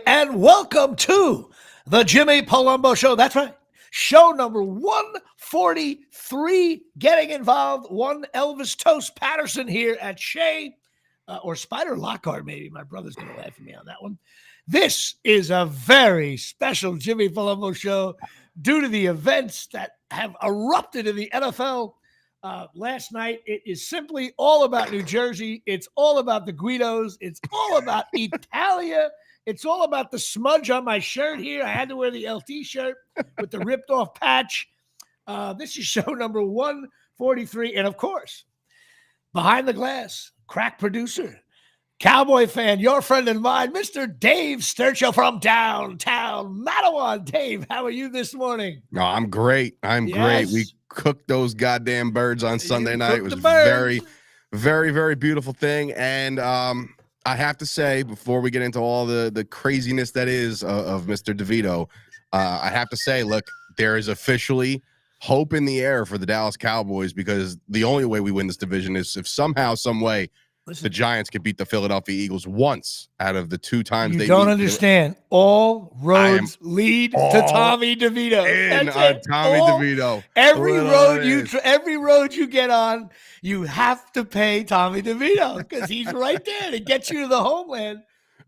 And welcome to the Jimmy Palumbo Show. That's right. Show number 143. Getting involved. One Elvis Toast Patterson here at Shea, or Spider Lockhart, maybe. My brother's going to laugh at me on that one. This is a very special Jimmy Palumbo Show due to the events that have erupted in the NFL last night. It is simply all about New Jersey. It's all about the Guidos. It's all about Italia. It's all about the smudge on my shirt here. I had to wear the LT shirt with the ripped off patch. This is show number 143. And of course, behind the glass, crack producer, Cowboy fan, your friend and mine, Mr. Dave Sturchio from downtown Matawan. Dave, how are you this morning? No, I'm great. I'm great. We cooked those goddamn birds on Sunday night. It was very, very, very beautiful thing. And I have to say, before we get into all the craziness that is of Mr. DeVito, I have to say, look, there is officially hope in the air for the Dallas Cowboys, because the only way we win this division is if somehow, some way, the Giants can beat the Philadelphia Eagles once out of the two times they don't understand. All roads lead to Tommy DeVito. Tommy DeVito. Every road you get on, you have to pay Tommy DeVito because he's right there to get you to the homeland.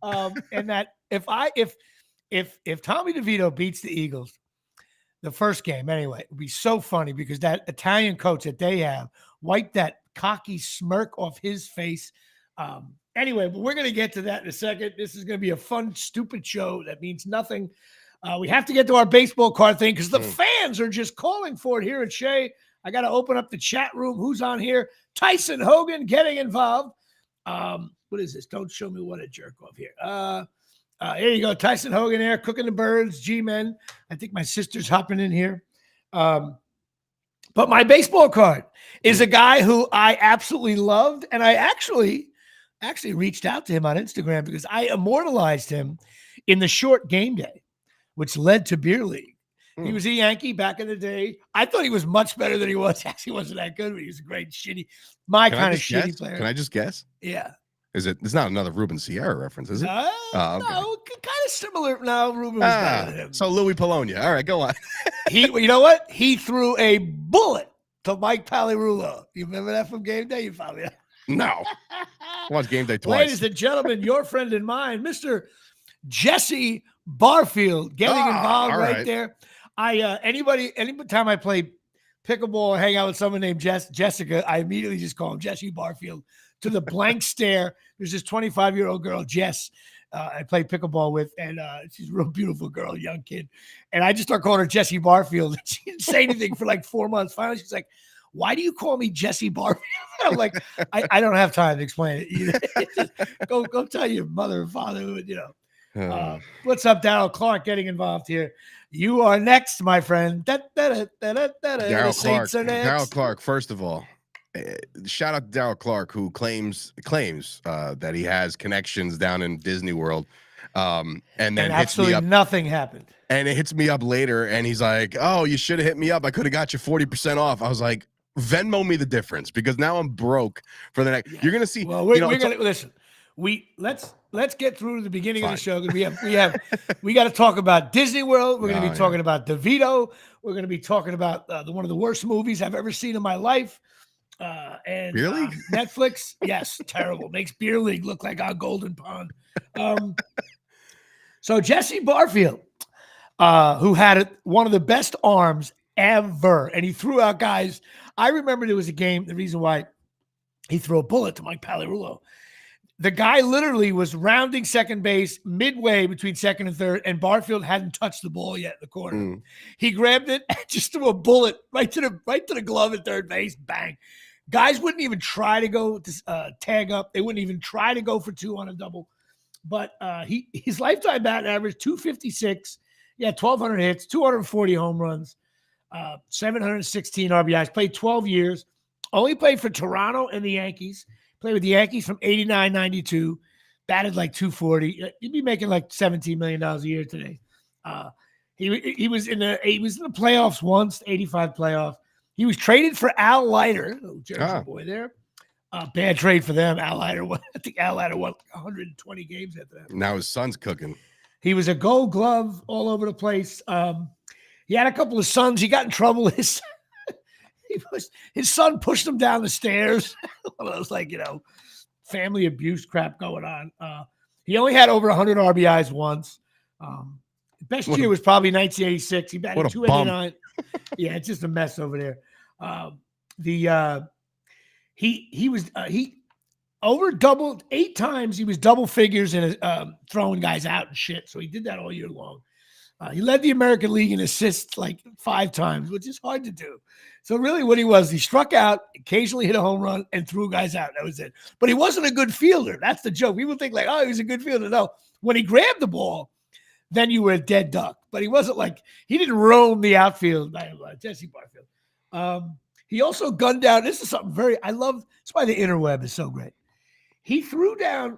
And that if Tommy DeVito beats the Eagles, the first game anyway, it'd be so funny because that Italian coach that they have wiped that cocky smirk off his face. Anyway, but we're going to get to that in a second. This is going to be a fun, stupid show that means nothing. We have to get to our baseball card thing because the fans are just calling for it here at Shea. I got to open up the chat room. Who's on here? Tyson Hogan getting involved. What is this? Don't show me what a jerk off here. Here you go. Tyson Hogan there, cooking the birds, G-Men. I think my sister's hopping in here. But my baseball card is a guy who I absolutely loved, and I actually reached out to him on Instagram because I immortalized him in the short game day, which led to Beer League. He was a Yankee back in the day. I thought he was much better than he was. Actually, wasn't that good, but he was a great shitty player. Can I just guess? Yeah. It's not another Ruben Sierra reference, is it? Okay. No, kind of similar. No, Ruben was better than him. So Louis Polonia. All right, go on. You know what? He threw a bullet to Mike Palumbo. You remember that from game day? You probably no. Watch game day twice. Ladies and gentlemen, your friend and mine, Mr. Jesse Barfield, getting involved there. Anytime I play pickleball or hang out with someone named Jessica, I immediately just call him Jesse Barfield. To the blank stare, there's this 25-year-old girl, Jess, I play pickleball with, and she's a real beautiful girl, young kid. And I just start calling her Jesse Barfield. She didn't say anything for like 4 months. Finally, she's like, why do you call me Jesse Barfield? I'm like, I don't have time to explain it. Go tell your mother and father, what's up, Darryl Clark getting involved here. You are next, my friend. Darryl Clark, first of all. Shout out to Darryl Clark, who claims that he has connections down in Disney World, and then absolutely hits me up. Nothing happened. And it hits me up later, and he's like, "Oh, you should have hit me up. I could have got you 40% off." I was like, "Venmo me the difference because now I'm broke for the next." Yeah. You're gonna see. Well, we're gonna listen. Let's get through the beginning of the show because we got to talk about Disney World. We're gonna be talking about DeVito. We're gonna be talking about one of the worst movies I've ever seen in my life. And Beer League? Netflix, yes, terrible. Makes Beer League look like our Golden Pond. So Jesse Barfield, who had one of the best arms ever, and he threw out guys. I remember there was a game. The reason why he threw a bullet to Mike Palumbo, the guy literally was rounding second base midway between second and third, and Barfield hadn't touched the ball yet in the corner. He grabbed it and just threw a bullet right to the glove at third base. Bang. Guys wouldn't even try to go to tag up. They wouldn't even try to go for two on a double. But his lifetime batting average, 256. He had 1,200 hits, 240 home runs, 716 RBIs. Played 12 years. Only played for Toronto and the Yankees. Played with the Yankees from 89-92. Batted like 240. He'd be making like $17 million a year today. He was in the playoffs once, 85 playoff. He was traded for Al Leiter, Jersey boy there. Bad trade for them. I think Al Leiter won 120 games after that. Now his son's cooking. He was a Gold Glove all over the place. He had a couple of sons. He got in trouble. His son pushed him down the stairs. One of those, like, family abuse crap going on. He only had over 100 RBIs once. Best year was probably 1986. He batted 289. Yeah, it's just a mess over there. He was over doubled 8 times. He was double figures and throwing guys out and shit. So he did that all year long. He led the American League in assists like 5 times, which is hard to do. So really what he was, he struck out, occasionally hit a home run, and threw guys out. That was it. But he wasn't a good fielder. That's the joke. People think like, oh, he was a good fielder. No, when he grabbed the ball, then you were a dead duck. But he wasn't like, he didn't roam the outfield. Jesse Barfield. He also gunned down. This is something I love. That's why the interweb is so great. He threw down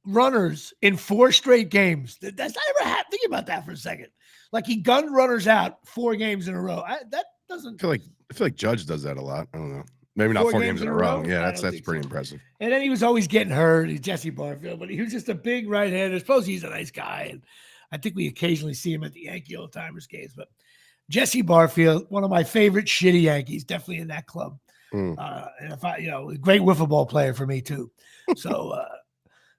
runners in 4 straight games. That's not ever happened. Think about that for a second. Like he gunned runners out 4 games in a row. That doesn't. I feel like Judge does that a lot. I don't know. Maybe not 4 games in a row. Yeah, that's pretty impressive. And then he was always getting hurt. He's Jesse Barfield, but he was just a big right-hander. I suppose he's a nice guy, and I think we occasionally see him at the Yankee Old Timers games. But Jesse Barfield, one of my favorite shitty Yankees, definitely in that club. And if a great wiffle ball player for me too. So,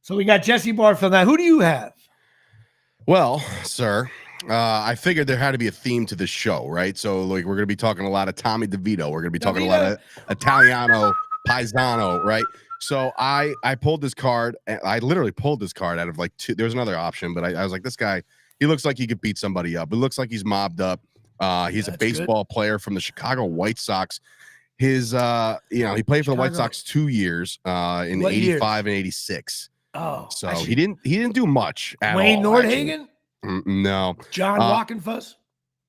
so we got Jesse Barfield. Now, who do you have? Well, sir, I figured there had to be a theme to this show, right? So, like, we're going to be talking a lot of Tommy DeVito. We're going to be talking a lot of Italiano, Paisano, right? So I pulled this card. I literally pulled this card out of like 2. There was another option, but I was like, this guy, he looks like he could beat somebody up. It looks like he's mobbed up. He's a baseball player from the Chicago White Sox. His, he played for the White Sox 2 years in 85 and 86. Oh, so he didn't do much at Wayne all. Nordhagen? No. John Walkenfuss?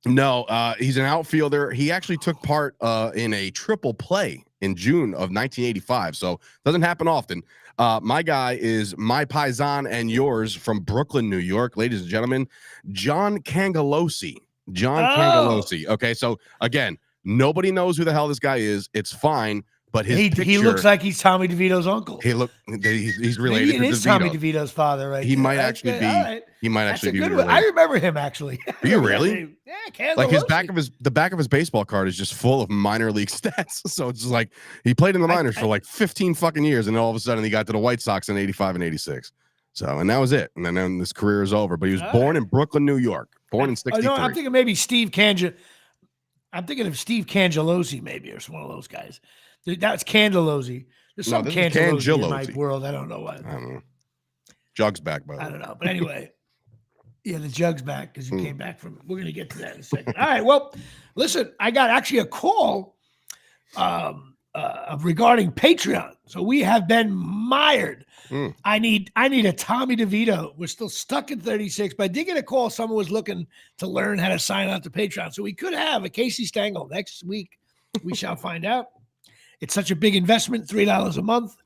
No, he's an outfielder. He actually took part in a triple play in June of 1985. So doesn't happen often. My guy is my paisan and yours from Brooklyn, New York, ladies and gentlemen, John Cangelosi. Cangelosi. Okay, so again, nobody knows who the hell this guy is. It's fine, but he looks like he's Tommy DeVito's uncle. He's related to DeVito. Tommy DeVito's father, right? He might actually be. Right. He might actually be. I remember him actually. Do you really? Yeah, like the back of his baseball card is just full of minor league stats. So it's just like he played in the minors for like 15 fucking years, and then all of a sudden he got to the White Sox in 85 and 86. So, and that was it. And then his career is over. But he was born in Brooklyn, New York. Born in 63. No, I'm thinking maybe I'm thinking of Steve Cangelosi, maybe, or one of those guys. That's Cangelosi. There's some Cangelosi in my world. I don't know why. I don't know. Jug's back, by the way. I don't know. But anyway, yeah, the Jug's back because you came back from it. We're going to get to that in a second. All right. Well, listen, I got actually a call regarding Patreon. So we have been mired. I need a Tommy DeVito. We're still stuck at 36, but I did get a call. Someone was looking to learn how to sign up to Patreon. So we could have a Casey Stengel next week. We shall find out. It's such a big investment, $3 a month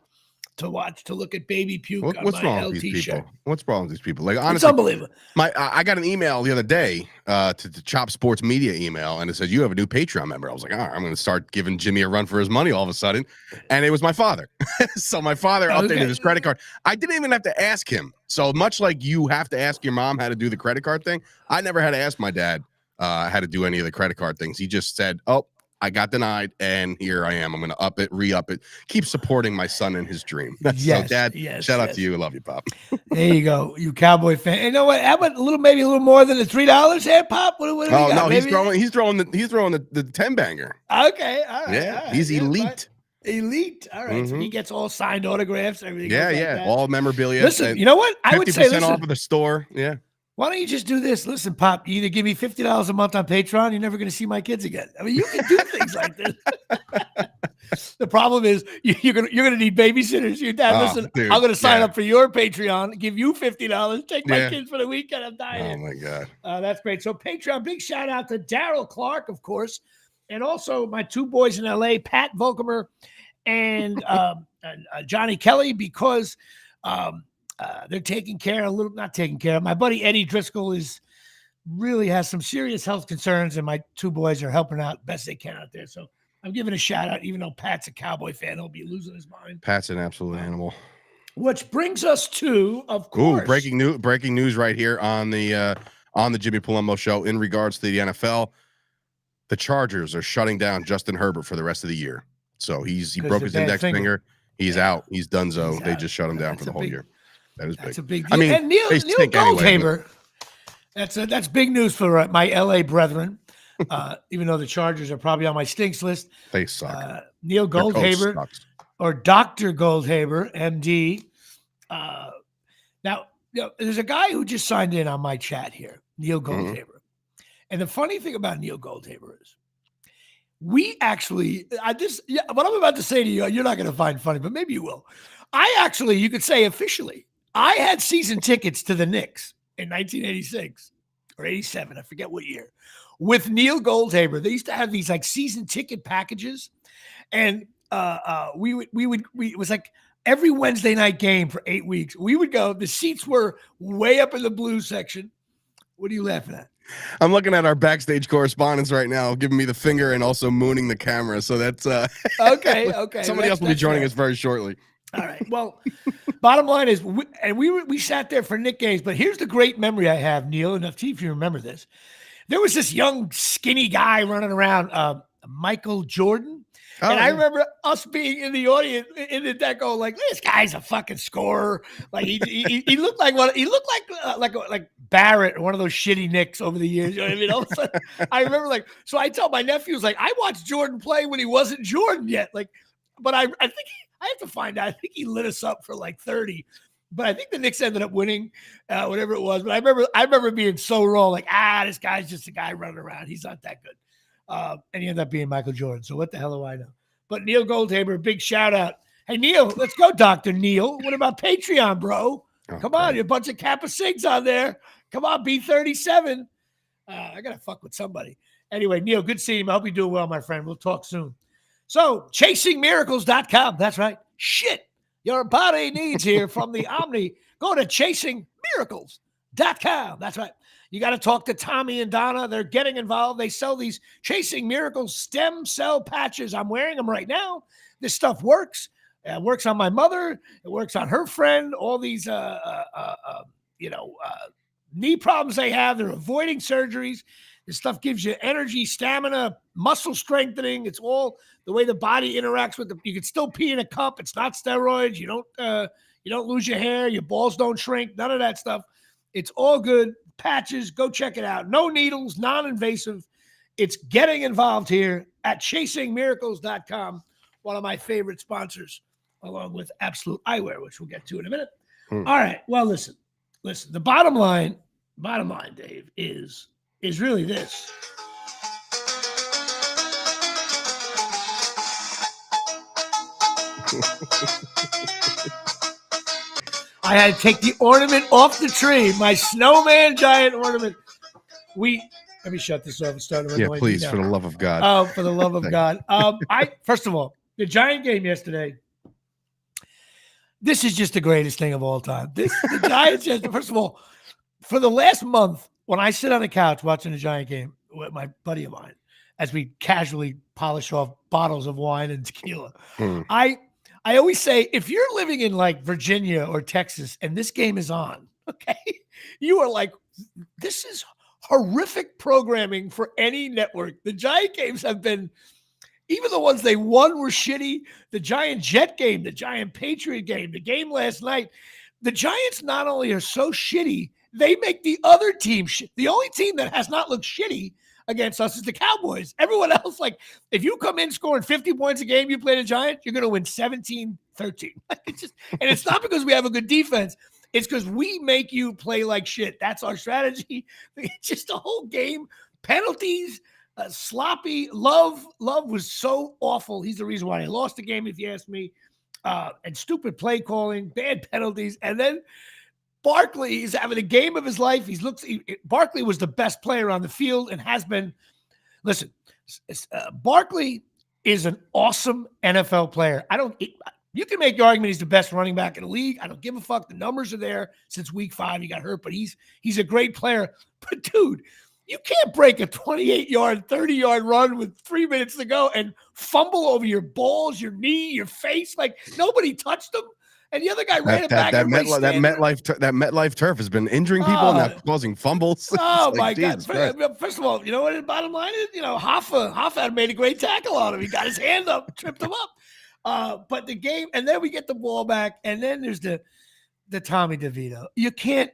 to look at baby puke on my LT show. What's wrong with these people? Like, honestly, it's unbelievable. I got an email the other day to the Chop Sports Media email, and it said you have a new Patreon member. I was like, all right, I'm going to start giving Jimmy a run for his money all of a sudden, and it was my father. So my father updated his credit card. I didn't even have to ask him. So much like you have to ask your mom how to do the credit card thing, I never had to ask my dad how to do any of the credit card things. He just said, "Oh, I got denied, and here I am. I'm going to re-up it. Keep supporting my son in his dream." So, Dad, shout out to you. I love you, Pop. There you go, you Cowboy fan. You know what? How about maybe a little more than the $3 here, Pop? What no, he's throwing the 10 banger. Okay, all right. Yeah, all right. He's elite. Elite. All right. So he gets all signed autographs, everything. Yeah, all memorabilia. Listen, you know what? I would say 50% off of the store. Yeah. Why don't you just do this? Listen, Pop, you either give me $50 a month on Patreon, you're never going to see my kids again. I mean, you can do things like this. The problem is you're gonna need babysitters. Your dad, listen, dude, I'm going to sign up for your Patreon, give you $50, take my kids for the weekend. I'm dying. Oh, my God. That's great. So Patreon, big shout out to Daryl Clark, of course, and also my 2 boys in L.A., Pat Volkamer and Johnny Kelly, because they're not taking care of. My buddy Eddie Driscoll really has some serious health concerns, and my 2 boys are helping out best they can out there. So I'm giving a shout out, even though Pat's a Cowboy fan, he'll be losing his mind. Pat's an absolute animal. Which brings us to, of course, breaking news right here on the Jimmy Palumbo Show in regards to the NFL. The Chargers are shutting down Justin Herbert for the rest of the year. So he broke his index finger. He's out. He's donezo. They just shut him down for the whole year. That is big. That's a big deal. I mean, and Neil Goldhaber. Anyway, that's big news for my LA brethren. Even though the Chargers are probably on my stinks list. They suck. Neil Goldhaber or Dr. Goldhaber, MD. Now, there's a guy who just signed in on my chat here, Neil Goldhaber. Mm-hmm. And the funny thing about Neil Goldhaber is what I'm about to say to you, you're not going to find funny, but maybe you will. You could say officially, I had season tickets to the Knicks in 1986 or 87. I forget what year. With Neil Goldhaber, they used to have these like season ticket packages. And it was like every Wednesday night game for 8 weeks. We would go, the seats were way up in the blue section. What are you laughing at? I'm looking at our backstage correspondence right now, giving me the finger and also mooning the camera. So that's okay. Somebody else will be joining us very shortly. All right. Well, bottom line is, we sat there for Knick games, but here's the great memory I have, Neil, and see if you remember this. There was this young, skinny guy running around, Michael Jordan. Oh, and I remember us being in the audience in the deck going like, this guy's a fucking scorer. Like he looked like like Barrett or one of those shitty Knicks over the years. You know what I mean? All of a sudden, I remember so I tell my nephews like, I watched Jordan play when he wasn't Jordan yet. Like, but I think I have to find out. I think he lit us up for like 30. But I think the Knicks ended up winning, whatever it was. But I remember being so wrong. Like, this guy's just a guy running around. He's not that good. And he ended up being Michael Jordan. So what the hell do I know? But Neil Goldhaber, big shout out. Hey, Neil, let's go, Dr. Neil. What about Patreon, bro? Come on, you're a bunch of Kappa Sigs on there. Come on, B37. I got to fuck with somebody. Anyway, Neil, good seeing you. I hope you're doing well, my friend. We'll talk soon. So, chasingmiracles.com. That's right. Shit, your body needs here from the Omni. Go to chasingmiracles.com. That's right. You got to talk to Tommy and Donna. They're getting involved. They sell these Chasing Miracles stem cell patches. I'm wearing them right now. This stuff works. It works on my mother. It works on her friend. All these, knee problems they have. They're avoiding surgeries. This stuff gives you energy, stamina, muscle strengthening. It's all the way the body interacts with you can still pee in a cup. It's not steroids. You don't lose your hair. Your balls don't shrink. None of that stuff. It's all good. Patches, go check it out. No needles, non-invasive. It's getting involved here at chasingmiracles.com, one of my favorite sponsors, along with Absolute Eyewear, which we'll get to in a minute. All right. Well, listen. The bottom line, Dave, is really this. I had to take the ornament off the tree, my snowman giant ornament. Let me shut this off and start. Yeah, please, for the love of God. Oh, for the love of God. First of all, the Giant game yesterday. This is just the greatest thing of all time. The Giants, first of all, for the last month, when I sit on the couch watching the Giant game with my buddy of mine, as we casually polish off bottles of wine and tequila, I always say, if you're living in like Virginia or Texas and this game is on, okay, you are like, this is horrific programming for any network. The Giant games have been, even the ones they won were shitty. The Giant Jet game, the Giant Patriot game, the game last night. The Giants not only are so shitty, they make the other team shit. The only team that has not looked shitty against us is the Cowboys. Everyone else, like, if you come in scoring 50 points a game, you play the Giants, you're going to win 17-13. And it's not because we have a good defense. It's because we make you play like shit. That's our strategy. It's just the whole game. Penalties, sloppy. Love was so awful. He's the reason why they lost the game, if you ask me. And stupid play calling, bad penalties. And then Barkley is having a game of his life. Barkley was the best player on the field and has been. Listen, Barkley is an awesome NFL player. You can make the argument he's the best running back in the league. I don't give a fuck. The numbers are there since week 5. He got hurt, but he's a great player. But dude, you can't break a 28-yard, 30-yard run with 3 minutes to go and fumble over your balls, your knee, your face. Like, nobody touched him. And the other guy ran it back. That MetLife turf has been injuring people and now causing fumbles. Oh my God! First of all, you know what the bottom line is? You know, Hoffa made a great tackle on him. He got his hand up, tripped him up. But the game, and then we get the ball back, and then there's the Tommy DeVito. You can't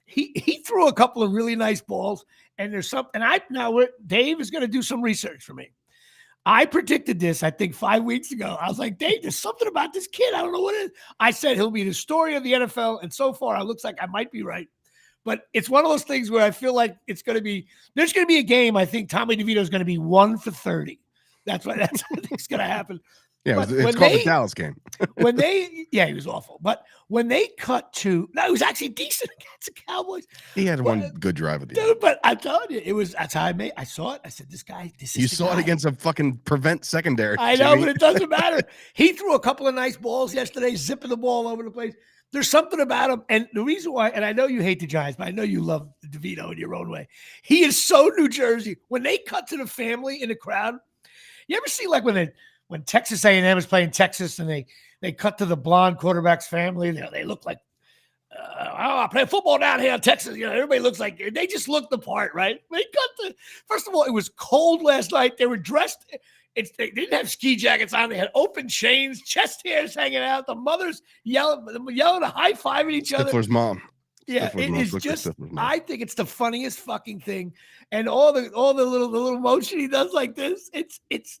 he threw a couple of really nice balls, and there's something. And Dave is going to do some research for me. I predicted this, I think 5 weeks ago. I was like, Dave, there's something about this kid. I don't know what it is. I said he'll be the story of the NFL. And so far, it looks like I might be right. But it's one of those things where I feel like there's going to be a game. I think Tommy DeVito is going to be 1 for 30. That's what I think is going to happen. Yeah, it's called the Dallas game. He was awful. But when they cut to, no, he was actually decent against the Cowboys. He had one good drive at the end. Dude, but I'm telling you, that's how I saw it. I said, this is You saw it against a fucking prevent secondary. I know, but it doesn't matter. He threw a couple of nice balls yesterday, zipping the ball over the place. There's something about him. And the reason why, and I know you hate the Giants, but I know you love DeVito in your own way. He is so New Jersey. When they cut to the family in the crowd, you ever see like when Texas A&M is playing Texas and they cut to the blonde quarterback's family, they look like, I play football down here in Texas. You know, everybody looks like they just look the part, right? First of all, it was cold last night. They were dressed. They didn't have ski jackets on. They had open chains, chest hairs hanging out. The mothers yelling, high-fiving each other. Stifler's mom. Yeah, it is just. I think it's the funniest fucking thing, and all the little motion he does like this. It's.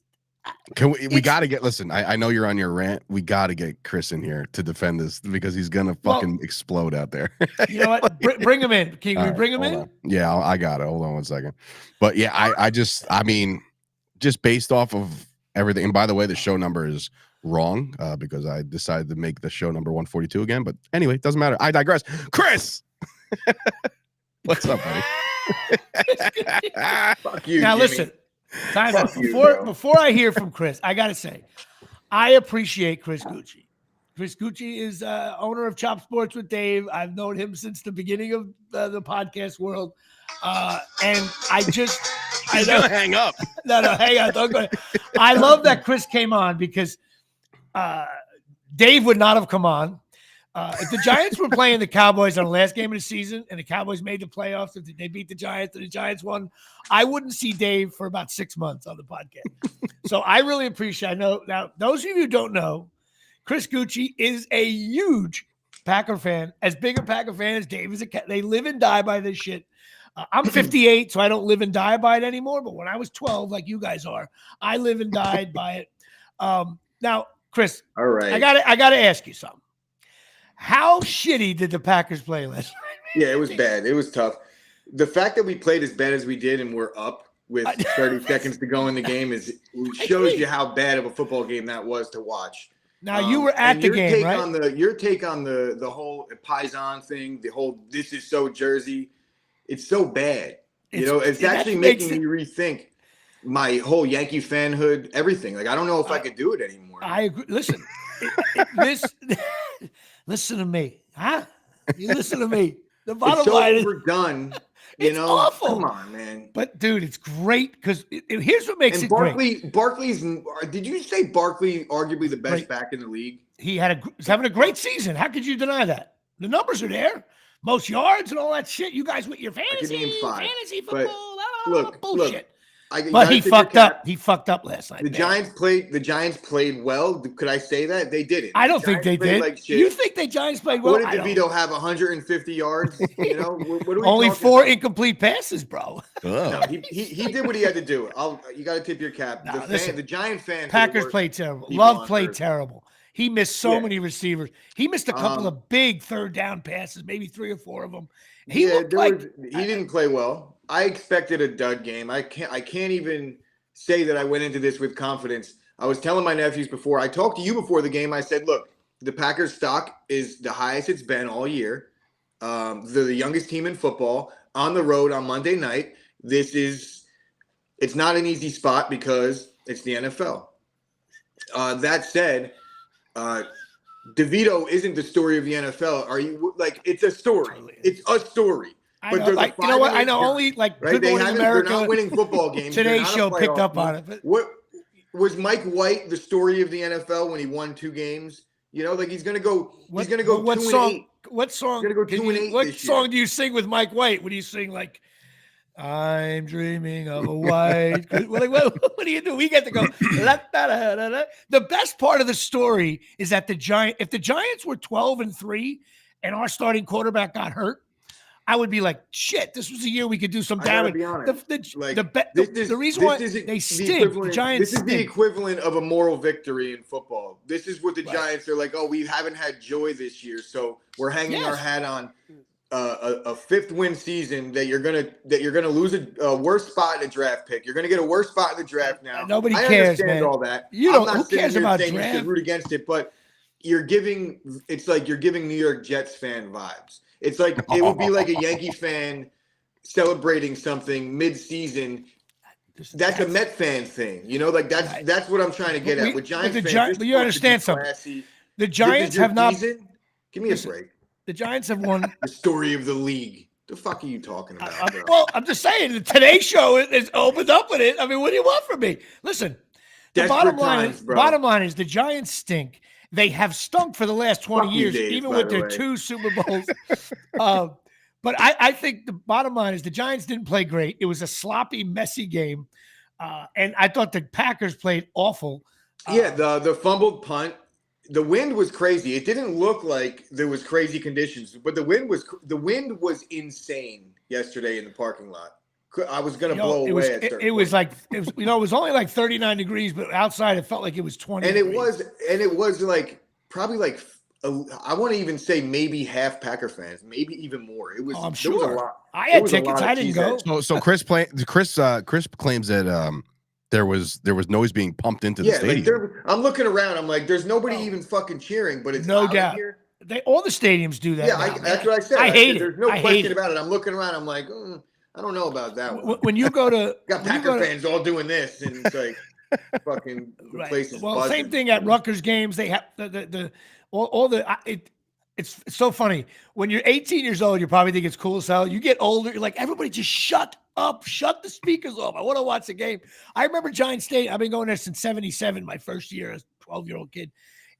We got to get, listen, I know you're on your rant. We got to get Chris in here to defend this because he's going to fucking explode out there. You know what? Bring him in. Can we bring him in? On. Yeah, I got it. Hold on 1 second. But yeah, I mean, just based off of everything. And by the way, the show number is wrong because I decided to make the show number 142 again. But anyway, it doesn't matter. I digress. Chris! What's up, buddy? Fuck you, now, Jimmy. Listen. Time out. Before I hear from Chris, I got to say, I appreciate Chris Gueci. Chris Gueci is owner of Chop Sports with Dave. I've known him since the beginning of the podcast world. And He's going to hang up. No, hang on. Don't go. I love that Chris came on because Dave would not have come on. If the Giants were playing the Cowboys on the last game of the season and the Cowboys made the playoffs, if they beat the Giants and the Giants won, I wouldn't see Dave for about 6 months on the podcast. So I really appreciate. I know now those of you who don't know, Chris Gueci is a huge Packer fan, as big a Packer fan as Dave is. They live and die by this shit. I'm 58, so I don't live and die by it anymore. But when I was 12, like you guys are, I live and died by it. Now, Chris, all right, I gotta ask you something. How shitty did the Packers play last night? Yeah, it was bad. It was tough. The fact that we played as bad as we did and we're up with 30 seconds to go in the game shows you how bad of a football game that was to watch. Now, you were at the game, right? Your take on the whole Paisan thing, the whole this is so Jersey, it's so bad. It's actually making me rethink my whole Yankee fanhood, everything. Like, I don't know if I could do it anymore. I agree. Listen, listen to me, huh? You listen to me. The bottom line is overdone. It's awful. Come on, man. But dude, it's great because here's what makes it great. Barkley's. Did you say Barkley arguably the best back in the league? He's having a great season. How could you deny that? The numbers are there. Most yards and all that shit. You guys with your fantasy football, bullshit. But he fucked up. He fucked up last night. The Giants played well. Could I say that? They didn't. I don't think they did. Like you think the Giants played well? What did DeVito have? 150 yards? What are we only 4 incomplete passes, bro. No, he did what he had to do. You got to tip your cap. The Giant fans. Packers played terrible. Love played terrible. He missed so many receivers. He missed a couple of big third down passes, maybe 3 or 4 of them. He didn't play well. I expected a dud game. I can't even say that I went into this with confidence. I was telling my nephews before. I talked to you before the game. I said, look, the Packers stock is the highest it's been all year. They're the youngest team in football on the road on Monday night. It's not an easy spot because it's the NFL. That said, DeVito isn't the story of the NFL. Are you like, it's a story. It's a story. But you know what? I know only like Good Morning America. They're not winning football games. Today's show picked up on it. But what was Mike White the story of the NFL when he won 2 games? You know, like he's gonna go. What 2-8. song? What song? He's gonna go 2-8 What this song year. do you sing with Mike White? What do you sing like? I'm dreaming of a white. What do you do? We get to go. La, da, da, da, da. The best part of the story is that if the Giants were 12-3 and our starting quarterback got hurt, I would be like, shit, this was a year we could do some damage. Be honest. The reason why they stink, the Giants This is the equivalent of a moral victory in football. This is what the Giants are like, oh, we haven't had joy this year, so we're hanging our hat on a 5th win season that you're gonna lose a worse spot in a draft pick. You're gonna get a worse spot in the draft now. Nobody cares, understand man. all that. I'm not who cares about draft? You should root against it, but it's like you're giving New York Jets fan vibes. It's like it would be like a Yankee fan celebrating something mid-season. That's a Met fan thing, you know. Like that's what I'm trying to get at with Giants fans. But you understand something. The Giants have not. Give me a break. The Giants have won. The story of the league. The fuck are you talking about? Bro? Well, I'm just saying. The Today Show is opened up with it. I mean, what do you want from me? Listen, the bottom line is the Giants stink. They have stunk for the last 20 years, Dave, even with their 2 Super Bowls. But I think the bottom line is the Giants didn't play great. It was a sloppy, messy game. And I thought the Packers played awful. The fumbled punt. The wind was crazy. It didn't look like there was crazy conditions, but the wind was insane yesterday in the parking lot. I was going to blow away. It was only like 39 degrees, but outside it felt like it was 20. And it was like probably like I want to even say maybe half Packer fans, maybe even more. It was. I'm sure. Was a lot. I had tickets. I didn't go. So Chris claims that there was noise being pumped into the stadium. I'm looking around. I'm like, there's nobody even fucking cheering, but it's no doubt. Here. All the stadiums do that. Yeah, that's what I said. I hate it. There's no question about it. I'm looking around. I'm like, I don't know about that one. When you go to got Packer fans all doing this, and it's like fucking the place is buzzing. Same thing at Rutgers games. They have it's so funny. When you're 18 years old, you probably think it's cool as hell. You get older, you're like, everybody just shut up, shut the speakers off. I want to watch the game. I remember Giant State. I've been going there since 77, my first year as a 12-year-old kid.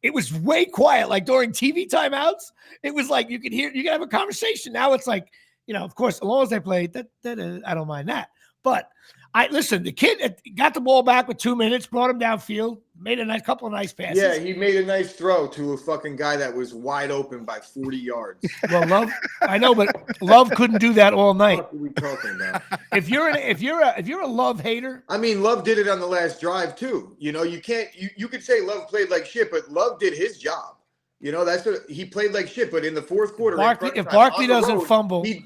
It was way quiet. Like during TV timeouts, it was like you could have a conversation. Now it's like, of course, as long as they play, I don't mind that. But the kid got the ball back with 2 minutes, brought him downfield, made a couple of nice passes. Yeah, he made a nice throw to a fucking guy that was wide open by 40 yards. Well, I know, but Love couldn't do that all night. What are we talking about? If you're a Love hater, I mean, Love did it on the last drive too. You can't. You could say Love played like shit, but Love did his job. That's what he played like shit. But in the fourth quarter, if Barkley doesn't fumble, he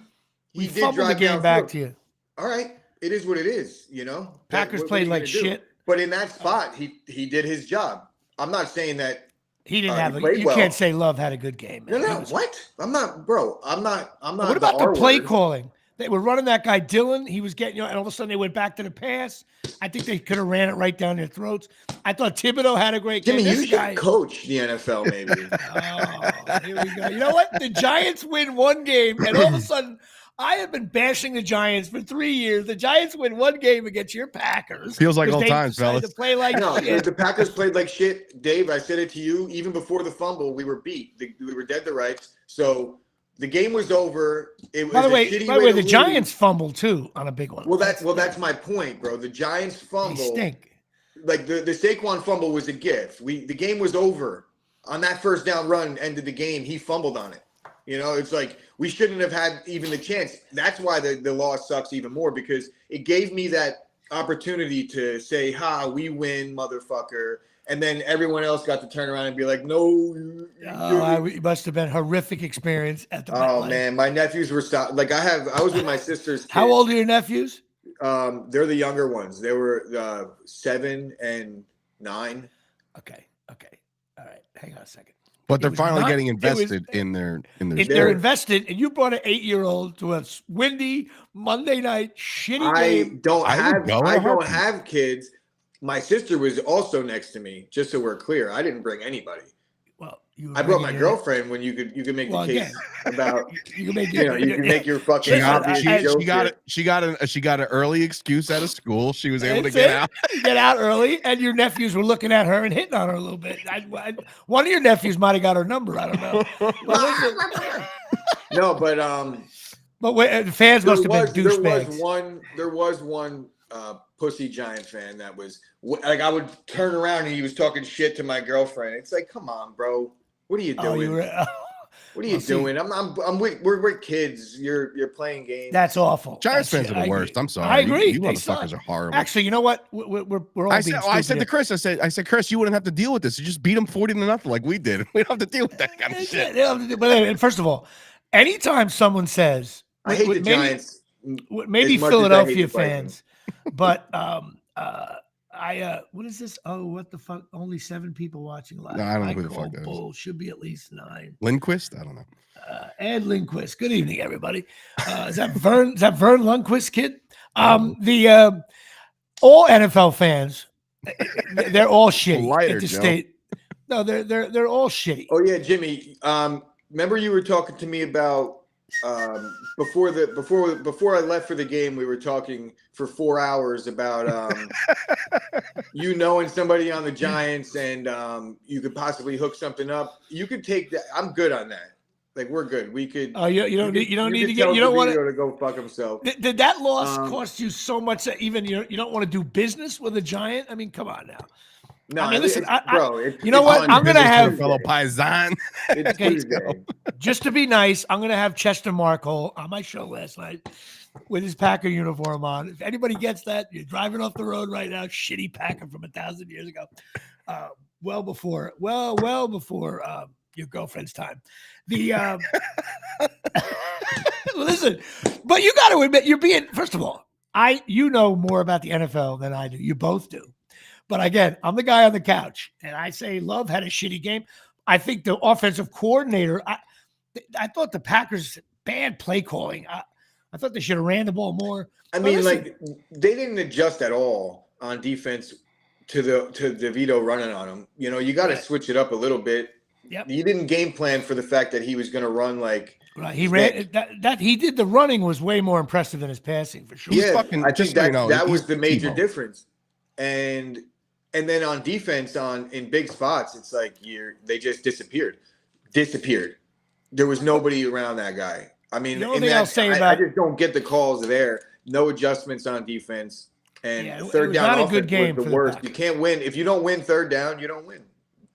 did fumble the game back to you. All right. It is what it is, Packers played like shit. But in that spot, he did his job. I'm not saying that he didn't have you can't say Love had a good game. Man. No, what? I'm not, bro. I'm not. What about the play calling? They were running that guy Dillon. He was getting, and all of a sudden they went back to the pass. I think they could have ran it right down their throats. I thought Thibodeau had a great game. Jimmy, you should coach the NFL, maybe. Oh, here we go. You know what? The Giants win one game, and all of a sudden. I have been bashing the Giants for 3 years. The Giants win one game against your Packers. Feels like old times, fellas. To play like shit. The Packers played like shit. Dave, I said it to you. Even before the fumble, we were beat. We were dead to rights. So the game was over. It was by the way, the Giants fumbled too on a big one. That's my point, bro. The Giants fumble. They stink. Like the Saquon fumble was a gift. The game was over. On that first down run, ended the game. He fumbled on it. It's like we shouldn't have had even the chance. That's why the loss sucks even more, because it gave me that opportunity to say, we win, motherfucker. And then everyone else got to turn around and be like, no. It must have been a horrific experience at the Oh, man. My nephews were like I was with my sister's kids. How old are your nephews? They're the younger ones. They were 7 and 9. Okay. All right. Hang on a second. But they're finally getting invested in their. They're invested, and you brought an 8-year-old to a windy Monday night shitty game. I don't have kids. My sister was also next to me. Just so we're clear, I didn't bring anybody. Well, I brought my girlfriend when you could make the case about you can make you can make your fucking she got an early excuse out of school. She was able to get out early, and your nephews were looking at her and hitting on her a little bit. One of your nephews might have got her number. I don't know. No, but the fans must have been douchebags. There was one pussy Giant fan that was like, I would turn around and he was talking shit to my girlfriend. It's like, come on, bro. What are you doing? What are you doing? We're kids. You're playing games. That's awful. Giants fans are the worst. I'm sorry. I agree. You motherfuckers are horrible. Actually, you know what? We're all I said to Chris, I said, Chris, you wouldn't have to deal with this. You just beat them 40-0 like we did. We don't have to deal with that kind of shit. But first of all, anytime someone says, I hate the Giants. Maybe Philadelphia fans, but what is this? Oh, what the fuck? Only 7 people watching live. No, I don't know who the fuck that is. Should be at least 9. Lindquist? I don't know. Ed Lindquist. Good evening, everybody. Is that Vern? Is that Vern Lundquist, kid? The all NFL fans, they're all shitty. Lighter, state. No, they're all shitty. Oh yeah, Jimmy. Remember you were talking to me about before I left for the game, we were talking for 4 hours about you knowing somebody on the Giants and you could possibly hook something up. You could take that. I'm good on that. Like, we're good. We could. Oh, you don't need to get. You don't want to go fuck himself. Did that loss cost you so much that even you don't want to do business with a Giant? I mean, come on now. No, I mean, listen, you know what? I'm gonna have fellow paisan. Just to be nice, I'm gonna have Chester Markle on my show last night with his Packer uniform on. If anybody gets that, you're driving off the road right now. Shitty Packer from 1,000 years ago, well before your girlfriend's time. Listen, but you got to admit, you're being. First of all, you know more about the NFL than I do. You both do. But again, I'm the guy on the couch, and I say Love had a shitty game. I think the offensive coordinator, I thought the Packers bad play calling. I thought they should have ran the ball more. I mean, like, they didn't adjust at all on defense to DeVito running on them. You know, you got to switch it up a little bit. Yep. You didn't game plan for the fact that he was going to run like he ran. That he did the running was way more impressive than his passing for sure. Yeah, I think that was the major difference. And then on defense, in big spots, it's like they just disappeared. There was nobody around that guy. I mean, I just don't get the calls there. No adjustments on defense, and third down offense was the worst. You can't win if you don't win third down. You don't win.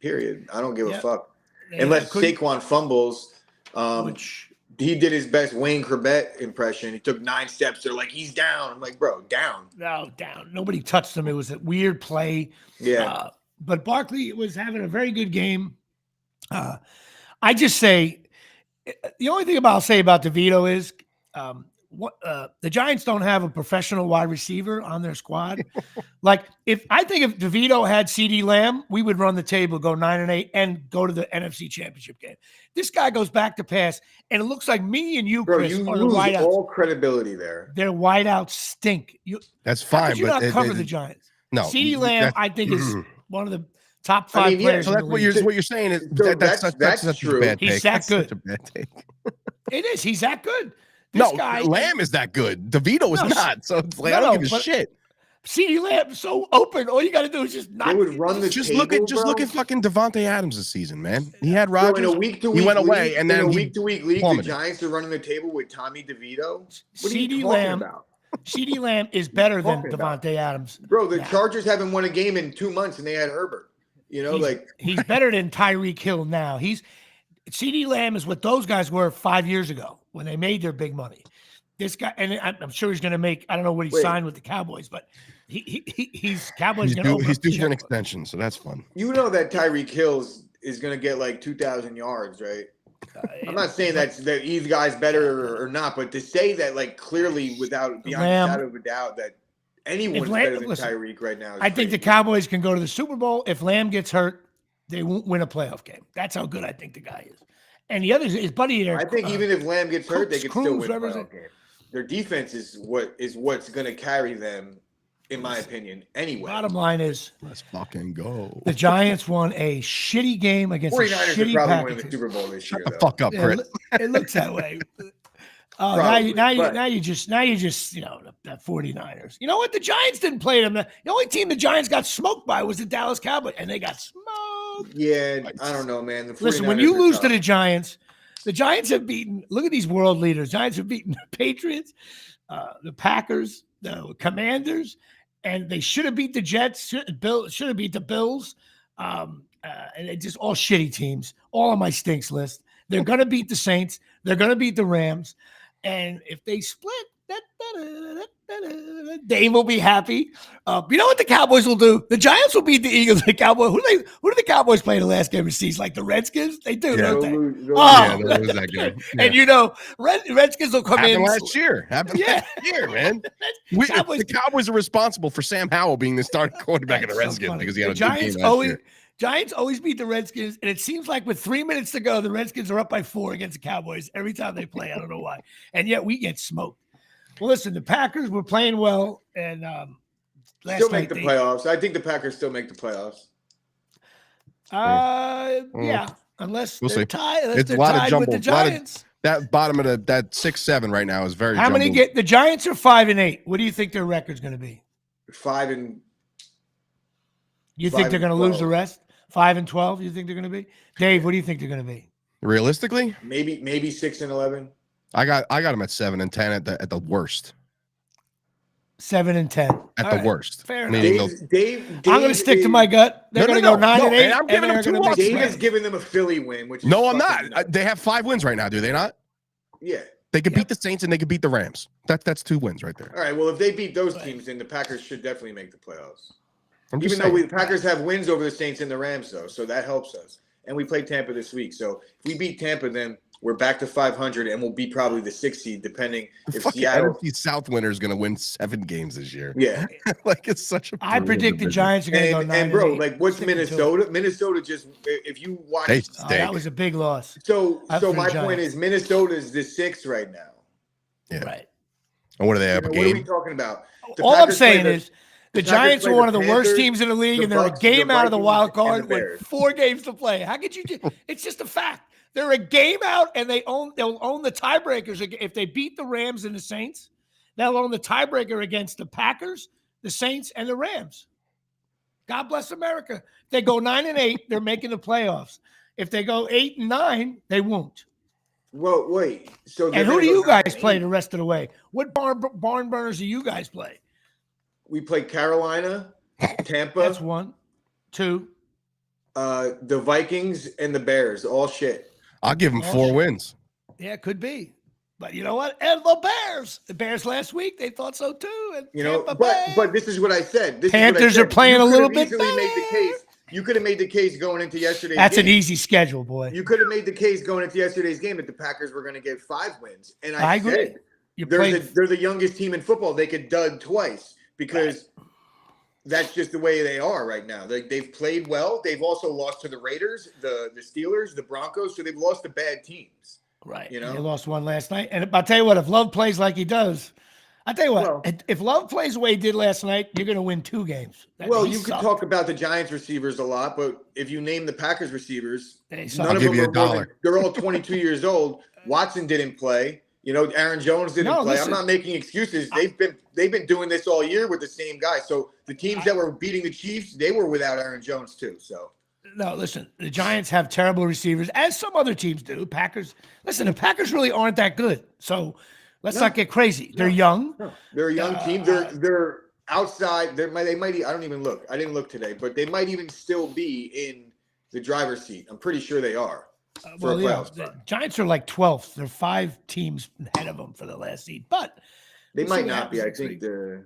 Period. I don't give a fuck unless Saquon fumbles. Which he did his best Wayne Corbett impression. He took 9 steps. They're like, he's down. I'm like, bro, down. No, down. Nobody touched him. It was a weird play. Yeah. But Barkley was having a very good game. I just say the only thing I'll say about DeVito is the Giants don't have a professional wide receiver on their squad. Like, if DeVito had CeeDee Lamb, we would run the table, go 9-8, and go to the NFC Championship game. This guy goes back to pass, and it looks like me and you, Chris, you lose all credibility there. Their wideouts stink. That's fine. But you not cover the Giants. No, CeeDee Lamb, I think, is one of the top 5 players. So that's what you're saying is that's such true. a bad take. He's that good. Such a bad take. It is. He's that good. Lamb is that good. DeVito is not. So it's like, I don't give a shit. CeeDee Lamb so open. All you got to do is just not. They would run the table, look at fucking Devontae Adams this season, man. He had Rodgers. In a week-to-week he went away, league, and then in a week-to-week league, plummeted. the Giants are running the table with Tommy DeVito. What are CeeDee you talking Lamb about? CeeDee Lamb is better than Devontae Adams. Bro, the Chargers haven't won a game in 2 months, and they had Herbert. You know, he's better than Tyreek Hill now. CeeDee Lamb is what those guys were 5 years ago when they made their big money. This guy, and I'm sure he's going to make. I don't know what he signed with the Cowboys, but he's Cowboys. He's due for an extension, so that's fun. You know that Tyreek Hill is going to get like 2,000 yards, right? I'm not saying that either guy's better or not, but to say that like clearly without beyond a shadow of a doubt that anyone's better than Tyreek right now. I think the Cowboys can go to the Super Bowl. If Lamb gets hurt, they won't win a playoff game. That's how good I think the guy is. And the other is his buddy there. I think even if Lamb gets hurt, they can still win a playoff game. Their defense is what's going to carry them in my opinion. Anyway, bottom line is, let's fucking go. The Giants won a shitty game against 49ers a are shitty probably Packers. winning the Super Bowl this year. Shut the fuck up, Chris. It looks that way. Oh, Probably, now you just the 49ers. You know what? The Giants didn't play them. The only team the Giants got smoked by was the Dallas Cowboys, and they got smoked. Yeah, I don't know, man. Listen, when you lose to the Giants have beaten. Look at these world leaders. Giants have beaten the Patriots, the Packers, the Commanders, and they should have beat the Jets. Should have beat the Bills. And they just all shitty teams. All on my stinks list. They're gonna beat the Saints. They're gonna beat the Rams. And if they split, Dave will be happy. You know what the Cowboys will do? The Giants will beat the Eagles. The Cowboys. Who do the Cowboys play the last game of the season? Like the Redskins? They do, don't they? They'll lose that game. Yeah. And Redskins will come in last year. Happened last year, man. The Cowboys are responsible for Sam Howell being the starting quarterback of the Redskins because he had a good game last year. Giants always beat the Redskins, and it seems like with 3 minutes to go, the Redskins are up by 4 against the Cowboys every time they play. I don't know why. And yet we get smoked. Well, listen, the Packers were playing well, and still make the playoffs. I think the Packers still make the playoffs. Yeah, unless we'll they're tied. It's a lot of jumble. With the Giants. That bottom of that 6-7 right now is very. How many get the Giants are 5-8? What do you think their record's going to be? 5 You think they're going to lose the rest? 5-12. You think they're going to be? Dave, what do you think they're going to be? Realistically, maybe 6-11. I got them at 7-10 at the worst. 7-10 at the worst. Fair enough. Dave, I'm going to stick to my gut. They're going to go 9-8. I'm giving them 2 months. Dave is giving them a Philly win, which is I'm not. They have 5 wins right now. Do they not? Yeah. They could beat the Saints and they could beat the Rams. That's 2 wins right there. All right. Well, if they beat those teams, then the Packers should definitely make the playoffs. Even though the Packers have wins over the Saints and the Rams, though, so that helps us. And we play Tampa this week, so if we beat Tampa, then we're back to 500, and we'll be probably the 6th seed, depending if Seattle. NFC South winner is going to win 7 games this year. Yeah, it's such a. I predict the Giants are going to go 9. And bro, what's Minnesota? Minnesota just, if you watch, that was a big loss. So my point is, Minnesota is the 6th right now. Yeah, right. And what are they up a game? What are we talking about? All I'm saying is. The Giants are one of the worst teams in the league, and they're a game out of the wild card with 4 games to play. How could you? It's just a fact. They're a game out, and they'll own the tiebreakers. If they beat the Rams and the Saints, they'll own the tiebreaker against the Packers, the Saints, and the Rams. God bless America. If they go 9-8, they're making the playoffs. If they go 8-9, they won't. Well, wait. And who do you guys play the rest of the way? What barn burners do you guys play? We play Carolina, Tampa. That's 1, 2. The Vikings and the Bears. All shit. I'll give them 4 wins. Yeah, it could be. But you know what? And the Bears last week, they thought so too. And but this is what I said. Panthers are playing a little bit better. Made the case. You could have made the case going into yesterday's That's game. An easy schedule, boy. You could have made the case going into yesterday's game that the Packers were going to get 5 wins. And I agree. Said, they're the youngest team in football. They could dud twice. Because that's just the way they are right now. They've played well. They've also lost to the Raiders, the Steelers, the Broncos. So they've lost to bad teams. Right. You know, they lost 1 last night. And I'll tell you what, if Love plays like he does, I'll tell you what, if Love plays the way he did last night, you're going to win 2 games. You could talk about the Giants receivers a lot, but if you name the Packers receivers, I'll give you $1. They're all 22 years old. Watson didn't play. Aaron Jones didn't play. Listen, I'm not making excuses. They've been doing this all year with the same guy. So the teams that were beating the Chiefs, they were without Aaron Jones too. So no, listen, the Giants have terrible receivers, as some other teams do. The Packers really aren't that good. So let's not get crazy. They're young. They're a young team. They're outside. They might. I don't even look. I didn't look today, but they might even still be in the driver's seat. I'm pretty sure they are. The Giants are like 12th. There are 5 teams ahead of them for the last seed, but they might not be. I think the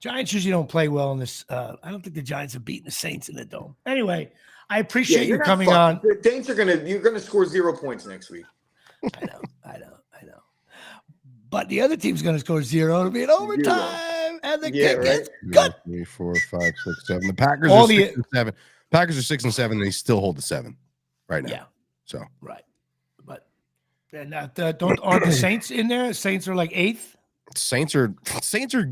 Giants usually don't play well in this. I don't think the Giants have beaten the Saints in the Dome. Anyway, I appreciate you coming on. The Saints you're gonna score 0 points next week. I know. But the other team's gonna score 0. It'll be an overtime, and the kick is good. 3, 4, 5, 6, 7. The Packers are 6 and 7. Packers are 6 and 7. And they still hold the 7 right now. Yeah. So right, but and aren't the Saints in there? Saints are like 8th. Saints are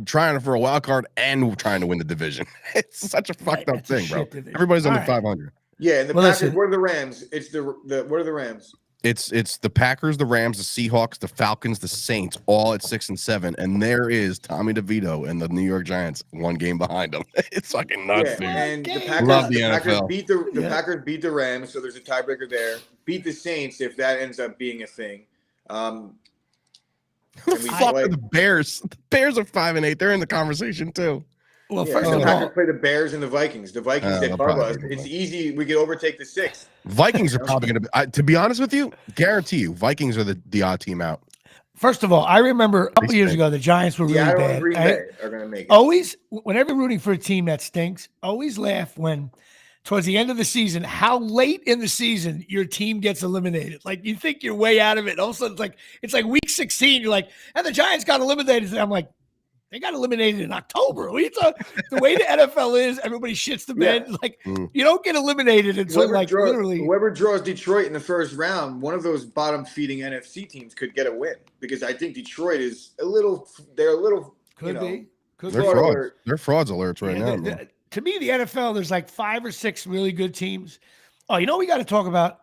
trying for a wild card and trying to win the division. It's such a fucked up thing, bro. Division. Everybody's under right. 500. Yeah, and the Packers. What are the Rams? It's the what are the Rams? It's the Packers, the Rams, the Seahawks, the Falcons, the Saints, all at 6 and 7, and there is Tommy DeVito and the New York Giants 1 game behind them. It's fucking nuts, dude. And the Packers, love the Packers NFL. beat the Packers beat the Rams, so there's a tiebreaker there. Beat the Saints if that ends up being a thing. Who the fuck are the Bears? The Bears are 5-8. They're in the conversation too. Well, first the of Packers all, play the Bears and the Vikings. The Vikings they cover us. It's easy. We could overtake the 6. Vikings are probably going to be. To be honest with you, guarantee you, Vikings are the odd team out. First of all, I remember a couple years ago the Giants were really bad. Green Bay are going to make it. Always, whenever rooting for a team that stinks, always laugh when towards the end of the season, how late in the season your team gets eliminated. Like you think you're way out of it. All of a sudden, it's like week 16. You're like, and the Giants got eliminated. And I'm like, they got eliminated in October. The way the NFL is, everybody shits the bed. Yeah. Like you don't get eliminated until literally. Whoever draws Detroit in the first round, one of those bottom-feeding NFC teams could get a win because I think Detroit is a little. They're a little. Could be. They're frauds. They're frauds alerts right now. To me, the NFL, there's like 5 or 6 really good teams. Oh, you know what we got to talk about?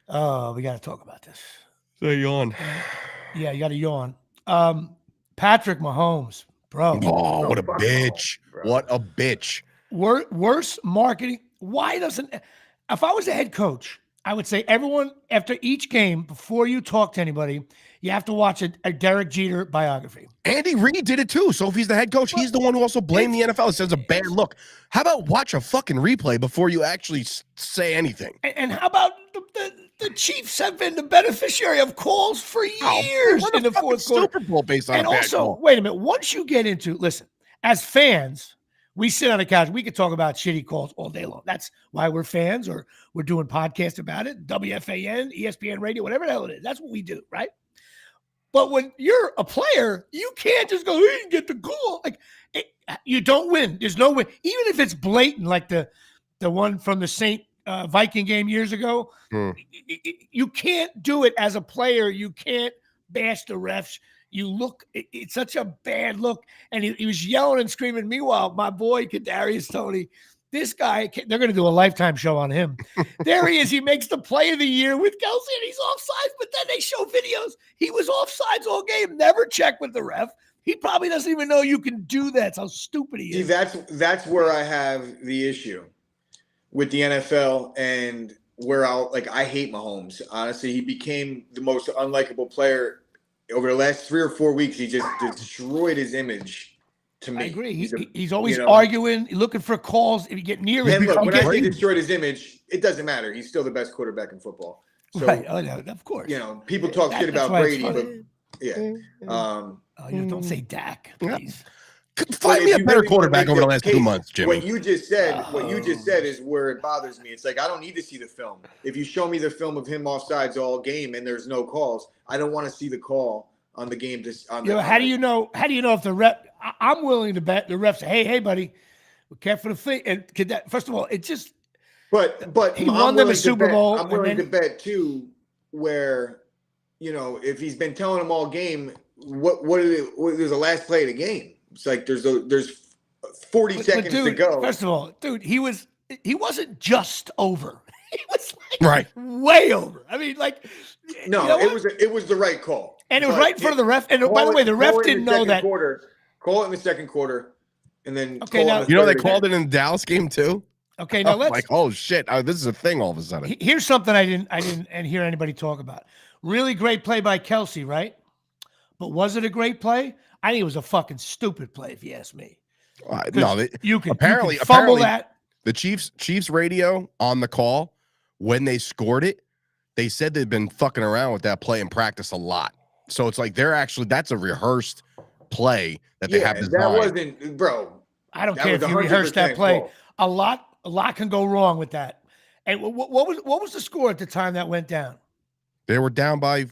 Oh, we got to talk about this. Say yawn. Yeah, you got to yawn. Patrick Mahomes, bro. Oh, what a bitch. What a bitch. Worse marketing. Why doesn't – if I was a head coach, I would say everyone, after each game, before you talk to anybody, you have to watch a Derek Jeter biography. Andy Reid did it too. So if he's the head coach, he's the one who also blamed the NFL. It says a bad look. How about watch a fucking replay before you actually say anything? And how about the Chiefs have been the beneficiary of calls for years in the fourth quarter. Super Bowl based on and also, wait a minute. Once you get into, listen, as fans, we sit on the couch. We could talk about shitty calls all day long. That's why we're fans, or we're doing podcasts about it. WFAN, ESPN Radio, whatever the hell it is. That's what we do, right? But when you're a player, you can't just go, hey, get the call. You don't win. There's no win. Even if it's blatant, like the one from the Saint Viking game years ago, you can't do it as a player. You can't bash the refs. You look, it's such a bad look. And he was yelling and screaming. Meanwhile, my boy, Kadarius Toney, this guy, they're going to do a Lifetime show on him. There he is. He makes the play of the year with Kelsey, and he's offsides. But then they show videos. He was offsides all game. Never checked with the ref. He probably doesn't even know you can do that. That's how stupid he is. See, that's where I have the issue with the NFL, and where I hate Mahomes. Honestly, he became the most unlikable player over the last 3 or 4 weeks. He just destroyed his image. To me, I agree. He's always arguing, looking for calls. If you get near him, when I say destroyed his image, it doesn't matter. He's still the best quarterback in football. So, right. Oh, no, of course. People talk shit about Brady, but don't say Dak, please. Find me a better quarterback over the last 2 months, Jimmy. What you just said is where it bothers me. It's like I don't need to see the film. If you show me the film of him offsides all game and there's no calls, I don't want to see the call on the game. How do you know? How do you know if the ref? I'm willing to bet the refs. Hey, buddy, be careful the feet. And first of all, it just. But he won them a Super Bowl. I'm willing to bet too, where if he's been telling them all game, there's a last play of the game. It's like there's 40 seconds to go. First of all, dude, he wasn't just over. He was way over. I mean, it was the right call. And it was right in front of the ref. And by the way, the ref didn't know that. Call it in the second quarter, and then they called it in the Dallas game too. Okay, now let's oh shit, this is a thing all of a sudden. Here's something I didn't hear anybody talk about. Really great play by Kelsey, right? But was it a great play? I think it was a fucking stupid play, if you ask me. No, you can apparently fumble that. The Chiefs radio on the call when they scored it, they said they'd been fucking around with that play in practice a lot. So it's like that's a rehearsed play that they have designed. That wasn't, bro. I don't care if you rehearsed that play. Call. A lot can go wrong with that. And what was the score at the time that went down? They were down by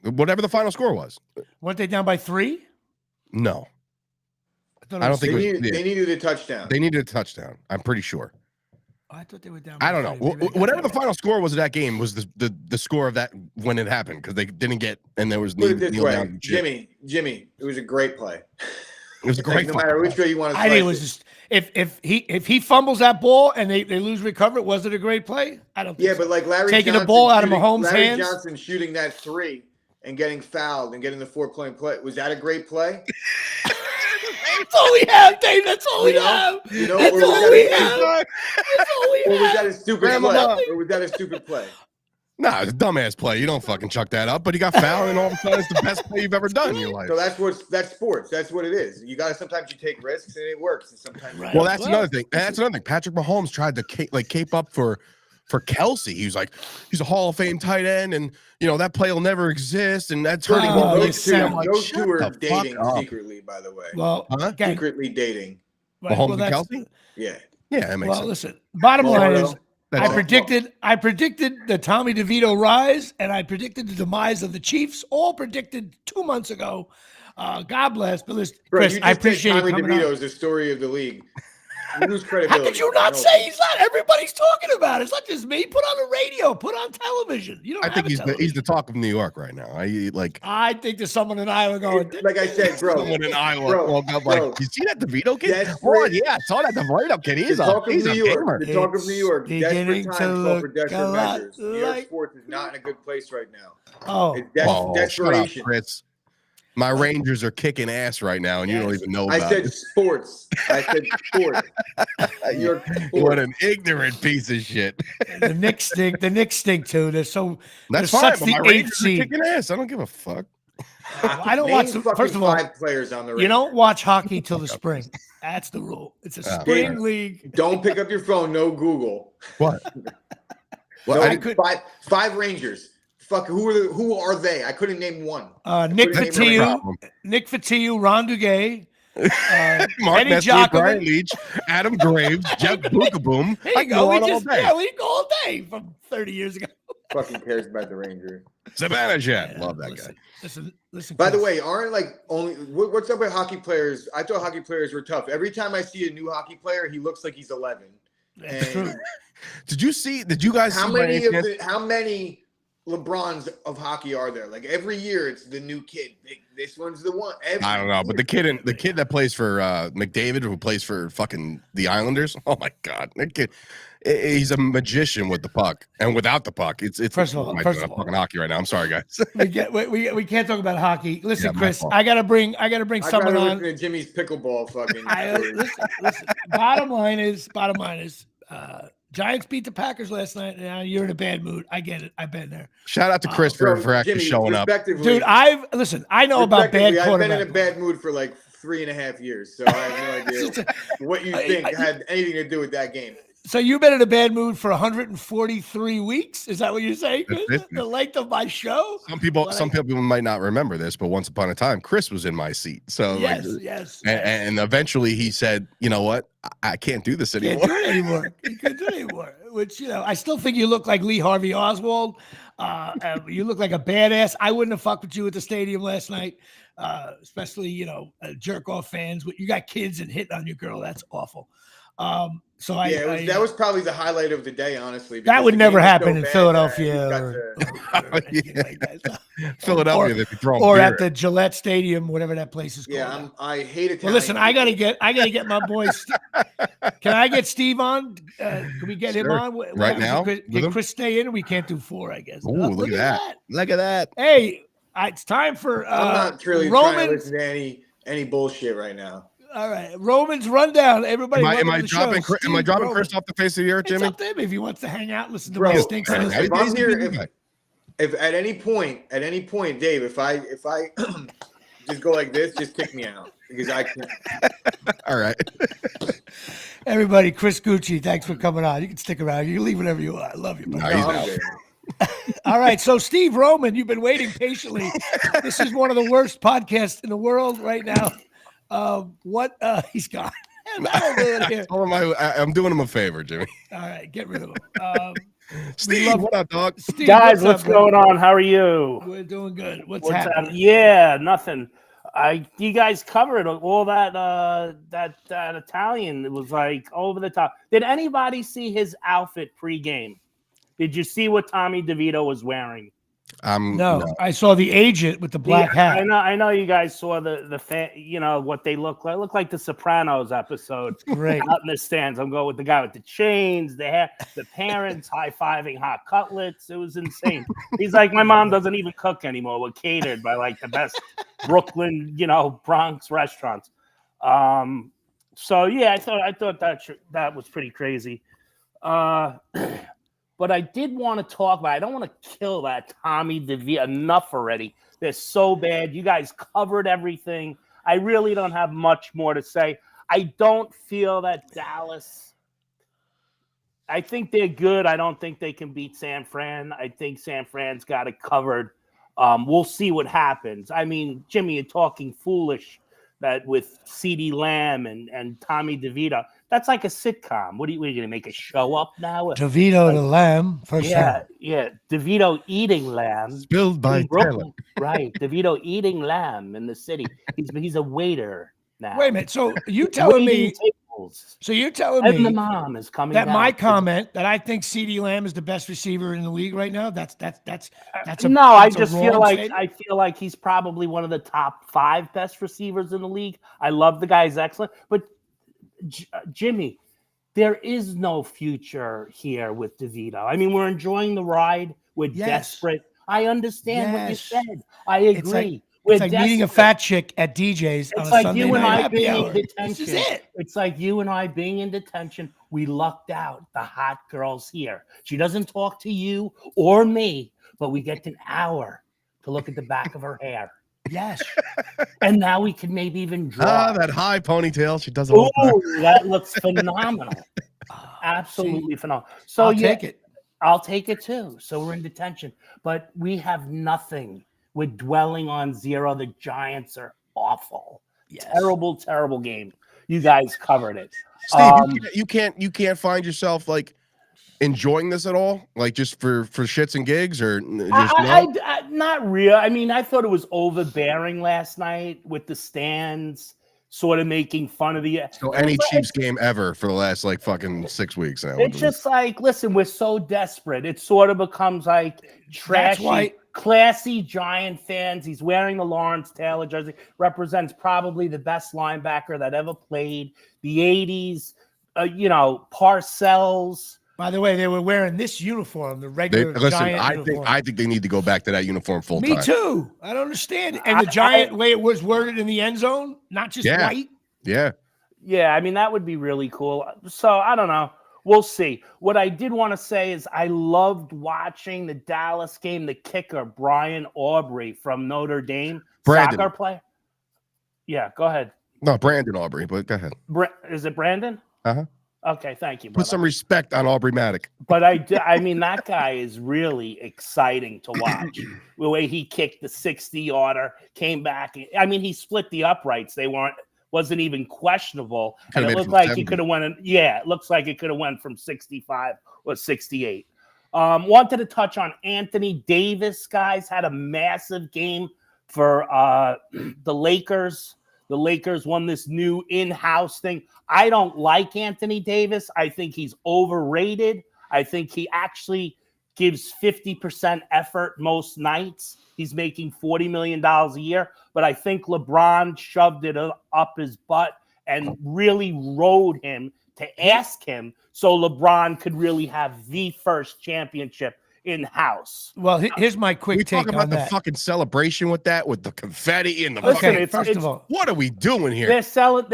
whatever the final score was. Weren't they down by 3? No. I don't think they needed a touchdown. They needed a touchdown. I'm pretty sure. I thought they were down. I don't know. Whatever the final score was of that game was the score of that when it happened because they didn't get and there was Put it this way, Jimmy, it was a great play. It was a great no matter which way you want to. I think it was just if he fumbles that ball and they lose recover, was it a great play? I don't. Yeah, but like Larry taking Johnson the ball out of Mahomes' hands. Larry Johnson shooting that 3 and getting fouled and getting the 4-point play. Was that a great play? That's all we have, Dave. That's all we have. You know, that's all we have. Or was that a stupid play? Or was that a stupid play? Nah, it's a dumbass play. You don't fucking chuck that up, but he got fouled, and all of a sudden it's the best play you've ever done in your life. So that's sports. That's what it is. You got to sometimes you take risks and it works, and sometimes. Right. Well, that's another thing. That's another thing. Patrick Mahomes tried to cape up for Kelsey. He was like, he's a Hall of Fame tight end, and that play will never exist, and that's hurting. Those two are dating secretly, by the way. Well, secretly dating. Right, Mahomes and Kelsey. Yeah. Yeah, that makes sense. Listen. Bottom line is. I predicted the Tommy DeVito rise, and I predicted the demise of the Chiefs. All predicted 2 months ago. God bless. But listen, Chris, I appreciate Tommy you coming DeVito on. is the story of the league. You lose credibility. How could you not say he's not? Everybody's talking about it. It's not just me. Put on the radio. Put on television. You don't. I think he's the talk of New York right now. I think there's someone in Iowa going. Like I said, bro. Someone in Iowa woke up like, you see that DeVito kid? Oh yeah, I saw that DeVito kid. He's a gamer. The talk of New York. Desperate times call for desperate measures. New York like... sports is not in a good place right now. Oh, it's desperation. Shut up, Chris. My Rangers are kicking ass right now, and you don't even know about it. I said sports. What an ignorant piece of shit. The Knicks stink. The Knicks stink too. That's fine. But my Rangers are kicking ass. I don't give a fuck. I don't watch. First of all, 5 players on the you don't watch hockey till the spring. That's the rule. It's a spring league. Don't pick up your phone. No Google. What? Five Rangers. Fuck, who are they? I couldn't name one. Nick Fattiu, Ron Duguay, Mark Messier, Brian Leach, Adam Graves, Jeff Bukaboom. There you go. We can go all day from 30 years ago. Fucking cares about the Rangers. Savannah Jet. Love that guy. Listen. By the way, aren't what's up with hockey players? I thought hockey players were tough. Every time I see a new hockey player, he looks like he's 11. That's true. Did you guys see how many LeBrons of hockey are there? Like every year it's the new kid. This one's the one. I don't know, but the kid that plays for McDavid, who plays for fucking the Islanders. Oh my god, that kid, he's a magician with the puck and without the puck. It's first of all, fucking hockey right now. I'm sorry, guys. we can't talk about hockey. Listen, Chris, I gotta bring someone on. To Jimmy's pickleball fucking. Listen. Bottom line is. Giants beat the Packers last night. Now you're in a bad mood. I get it. I've been there. Shout out to Chris for actually showing up. Dude, I know about bad quarterback. I've been in a bad mood for like 3.5 years, so I have no idea what you think had anything to do with that game. So you've been in a bad mood for 143 weeks? Is that what you're saying, Chris? The length of my show? Some people might not remember this, but once upon a time, Chris was in my seat. So yes. And eventually he said, "You know what? I can't do this anymore." You can't do it anymore. Which I still think you look like Lee Harvey Oswald. You look like a badass. I wouldn't have fucked with you at the stadium last night, especially jerk off fans. You got kids and hitting on your girl. That's awful. That was probably the highlight of the day, honestly. That would never happen in Philadelphia Philadelphia, or at the Gillette Stadium, whatever that place is called. Yeah, I hate it. Well, listen, I gotta get my boy. Can I get Steve on? Can we get him on right now? Can Chris stay in? We can't do 4, I guess. Ooh, look at that! Look at that! Hey, it's time for. I'm not really trying to listen to any bullshit right now. All right, Roman's rundown. Everybody, am I dropping Chris off the face of the earth, Jimmy? It's up to him if he wants to hang out, listen to my stinks. If I'm here, if at any point, Dave, if I just go like this, just kick me out because I can't. All right. Everybody, Chris Gueci, thanks for coming on. You can stick around. You can leave whenever you want. I love you. No, he's out. All right, so Steve Roman, you've been waiting patiently. This is one of the worst podcasts in the world right now. He's gone. I'm doing him a favor, Jimmy. All right, get rid of him. Steve, what up, dog? Steve, guys, what's going on? How are you? We're doing good. What's happening? Yeah, nothing. You guys covered all that that Italian. It was like over the top. Did anybody see his outfit pre-game? Did you see what Tommy DeVito was wearing? No, I saw the agent with the black hat. I know you guys saw the fan, you know what they look like. Look like the Sopranos episode. Great. Out in the stands. I'm going with the guy with the chains, the hair, the parents high-fiving hot cutlets. It was insane. He's like, my mom doesn't even cook anymore. We're catered by like the best Brooklyn, Bronx restaurants. So yeah, I thought that was pretty crazy. But I did want to talk about, I don't want to kill that Tommy DeVito enough already. They're so bad. You guys covered everything. I really don't have much more to say. I don't feel that Dallas, I think they're good. I don't think they can beat San Fran. I think San Fran's got it covered. We'll see what happens. I mean, Jimmy, you're talking foolish that with CeeDee Lamb and Tommy DeVito. That's like a sitcom. What are you going to make a show up now? DeVito the Lamb, for sure. Yeah. DeVito eating lamb. Spilled by Taylor. Right. DeVito eating lamb in the city. He's a waiter now. Wait a minute. So you telling me? So you're telling me the mom is coming that down. my comment that I think CeeDee Lamb is the best receiver in the league right now? That's a no. I feel like he's probably one of the top 5 best receivers in the league. I love the guy; he's excellent. But Jimmy, there is no future here with DeVito. I mean, we're enjoying the ride. We're desperate. I understand what you said. I agree. It's like meeting a fat chick at DJ's on a Sunday night happy hour. This is it. It's like you and I being in detention. We lucked out. The hot girl's here. She doesn't talk to you or me, but we get an hour to look at the back of her hair. Yes. And now we can maybe even draw. That high ponytail. She does a that looks phenomenal. Absolutely phenomenal. So take it. I'll take it too. So we're in detention, but we have nothing. We're dwelling on 0. The Giants are awful. Yes. Terrible game. You guys covered it. Steve, you can't find yourself like enjoying this at all, like just for shits and gigs, or just not real. I mean, I thought it was overbearing last night with the stands sort of making fun of the. So any Chiefs game ever for the last like fucking 6 weeks now. It's just like, listen, we're so desperate. It sort of becomes like trashy. Classy Giant fans. He's wearing the Lawrence Taylor jersey. Represents probably the best linebacker that ever played. The 80s, Parcells. By the way, they were wearing this uniform, the regular Giant uniform. I think they need to go back to that uniform full time. Me too. I don't understand. And the Giant way it was worded in the end zone, not just white. Yeah. Yeah, I mean, that would be really cool. So, I don't know. We'll see. What I did want to say is I loved watching the Dallas game, the kicker, Brian Aubrey from Notre Dame. Brandon. Soccer player. Yeah, go ahead. No, Brandon Aubrey, but go ahead. Is it Brandon? Uh-huh. Okay, thank you, brother. Put some respect on Aubrey Maddock. But I mean, that guy is really exciting to watch. The way he kicked the 60-yarder, came back. I mean, he split the uprights. Wasn't even questionable. And it looked like he could have went. It looks like it could have went from 65 or 68. Wanted to touch on Anthony Davis, guys. Had a massive game for the Lakers. The Lakers won this new in-house thing. I don't like Anthony Davis. I think he's overrated. I think he actually gives 50% effort most nights. He's making $40 million a year. But I think LeBron shoved it up his butt and really rode him to ask him so LeBron could really have the first championship in-house. Well, here's my quick take on that. We talk about the fucking celebration with the confetti and the first of all, what are we doing here? They're selling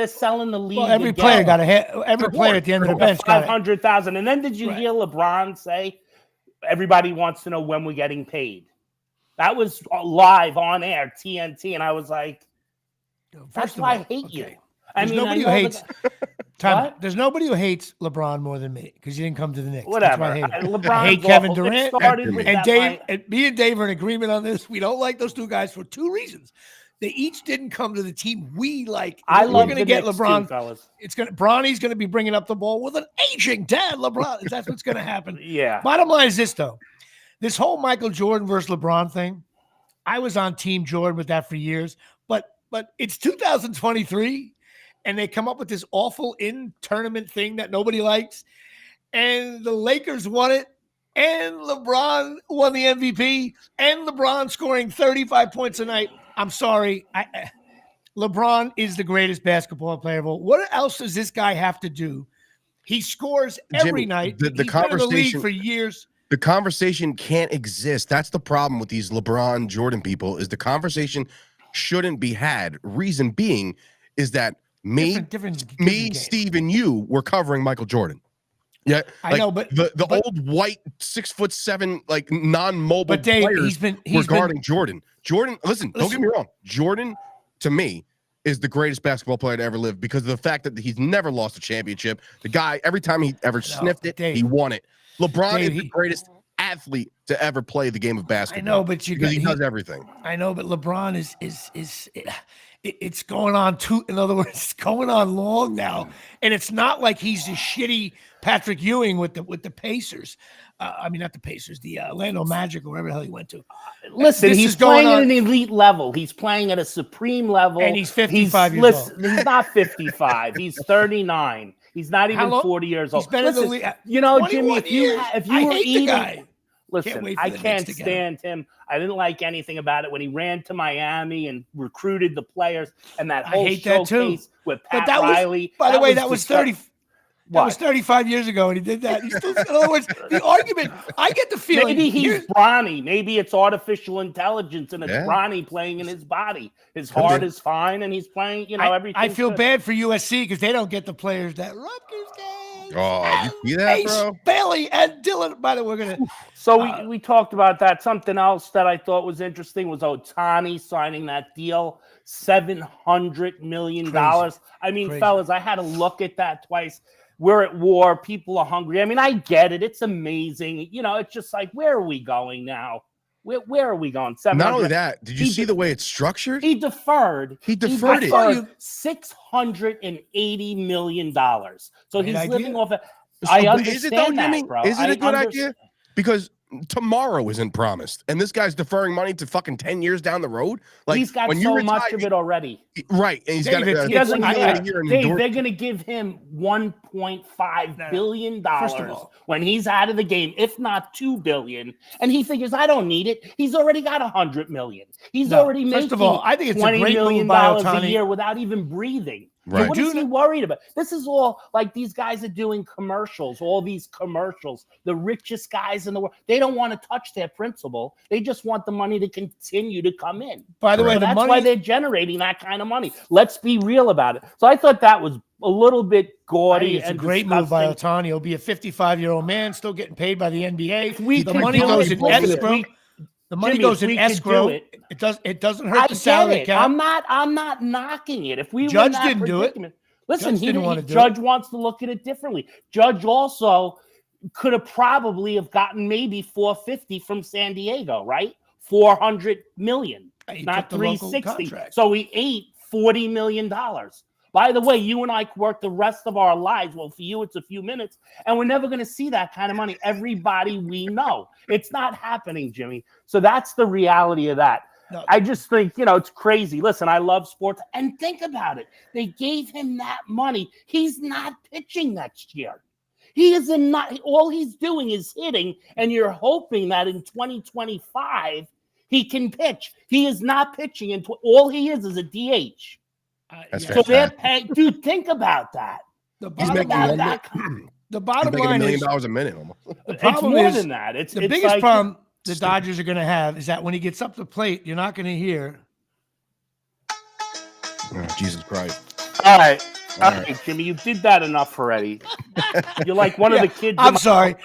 the league. Well, every player got every player at the end of the bench got 500,000. And then did you hear LeBron say, everybody wants to know when we're getting paid? That was live on air, TNT, and I was like, that's why I hate you. There's nobody who hates there's nobody who hates LeBron more than me because you didn't come to the Knicks. Whatever. I hate Kevin Durant. And Dave, me and Dave are in agreement on this. We don't like those two guys for 2 reasons. They each didn't come to the team we like. We're going to get LeBron. Team, fellas. Bronny's going to be bringing up the ball with an aging dad, LeBron. That's what's going to happen. Yeah. Bottom line is this, though. This whole Michael Jordan versus LeBron thing, I was on Team Jordan with that for years, but but it's 2023, and they come up with this awful in-tournament thing that nobody likes, and the Lakers won it, and LeBron won the MVP, and LeBron scoring 35 points a night. I'm sorry. LeBron is the greatest basketball player of all. What else does this guy have to do? He scores every night. The He's conversation been in the league for years. The conversation can't exist. That's the problem with these LeBron Jordan people, is the conversation shouldn't be had. Reason being is that different Steve, and you were covering Michael Jordan. Yeah, I know, but the old white 6'7" like non-mobile Dave, players were guarding Jordan. Jordan, listen, don't get me wrong. Jordan, to me, is the greatest basketball player to ever live because of the fact that he's never lost a championship. The guy, every time he ever sniffed it, he won it. LeBron is the greatest athlete to ever play the game of basketball. I know, but he does everything. I know, but LeBron is it's going on in other words, it's going on long now, and it's not like he's a shitty Patrick Ewing with the Pacers. I mean, not the Pacers, the Orlando Magic or wherever the hell he went to. Listen, he's playing at an elite level. He's playing at a supreme level. And he's 55 years old. He's not 55. He's 39. He's not even 40 years old. He's been in the league. You know, Jimmy, if you were eating... Listen, I can't stand him. I didn't like anything about it when he ran to Miami and recruited the players and that whole showcase with Pat Riley. By the way, that was 30. That was 35 years ago, and he did that. He's still, in other words, the argument, I get the feeling. Maybe he's Bronny. Maybe it's artificial intelligence, and it's Bronny playing in his body. His heart is fine, and he's playing, everything. I feel bad for USC because they don't get the players that Rutgers gets. Oh, you see that, bro? Bailey and Dylan. By the way, we're going to. So we talked about that. Something else that I thought was interesting was Ohtani signing that deal, $700 million. Crazy. I mean, fellas, I had to look at that twice. We're at war. People are hungry. I mean, I get it. It's amazing. It's just like, where are we going now? Where are we going? Not only that, did you see the way it's structured? He deferred. He deferred it. $680 million. So he's living off it. I understand. Is it though, Jimmy? Bro. Is it a good idea? Because tomorrow isn't promised, and this guy's deferring money to fucking 10 years down the road. Like, he's got so much of it already, right? And he doesn't care. Dave, they're going to give him $1.5 billion when he's out of the game, if not $2 billion. And he figures, I don't need it. He's already got $100 million. He's already making first of all, I think it's $20 a great million a year without even breathing. Right. So what is he worried about? This is all like these guys are doing commercials, all these commercials. The richest guys in the world, they don't want to touch their principal. They just want the money to continue to come in. By the way, that's why they're generating that kind of money. Let's be real about it. So I thought that was a little bit gaudy. It's a great move by Ohtani. He'll be a 55-year-old man still getting paid by the NBA. The money goes in escrow. The money goes in escrow. It doesn't hurt the salary cap. I'm not knocking it. If we Judge didn't do it. Listen, Judge wants to look at it differently. Judge also could have probably have gotten maybe 450 from San Diego, right? 400 million, not 360. So he ate $40 million. By the way, you and I work the rest of our lives. Well, for you, it's a few minutes, and we're never going to see that kind of money. Everybody we know, it's not happening, Jimmy. So that's the reality of that. No. I just think, it's crazy. Listen, I love sports, and think about it. They gave him that money. He's not pitching next year. He is not. All he's doing is hitting, and you're hoping that in 2025 he can pitch. He is not pitching, and all he is a DH. So they're paying. Dude, think about that. He's making the bottom line is $1 million a minute almost. The problem it's more is than that. It's the biggest problem the Dodgers are going to have is that when he gets up the plate, you're not going to hear. Oh, Jesus Christ! All right, Jimmy, you did that enough already. You're like one of the kids. I'm sorry,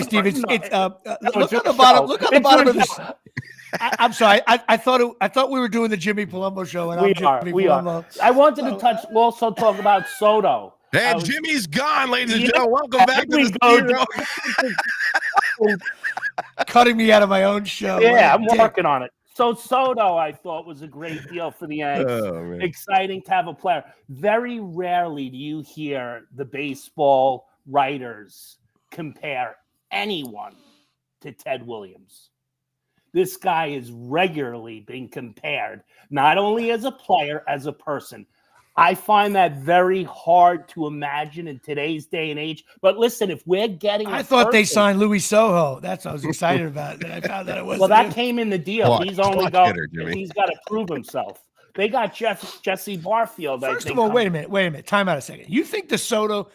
Steve. It's look on the bottom. Look on the bottom of this. I'm sorry. I thought we were doing the Jimmy Palumbo show, and we are. I wanted to also talk about Soto. And Jimmy's gone, ladies and gentlemen. Welcome back to the studio. Cutting me out of my own show. Yeah, I'm working on it. So Soto, I thought, was a great deal for the Yanks. Oh, exciting to have a player. Very rarely do you hear the baseball writers compare anyone to Ted Williams. This guy is regularly being compared, not only as a player, as a person. I find that very hard to imagine in today's day and age. But listen, if we're getting, I thought they signed Louis Soho. That's what I was excited about. Then I found that it was. Well, that came in the deal. He's only got. He's got to prove himself. They got Jesse Barfield. First of all, wait a minute. Time out a second. You think the Soto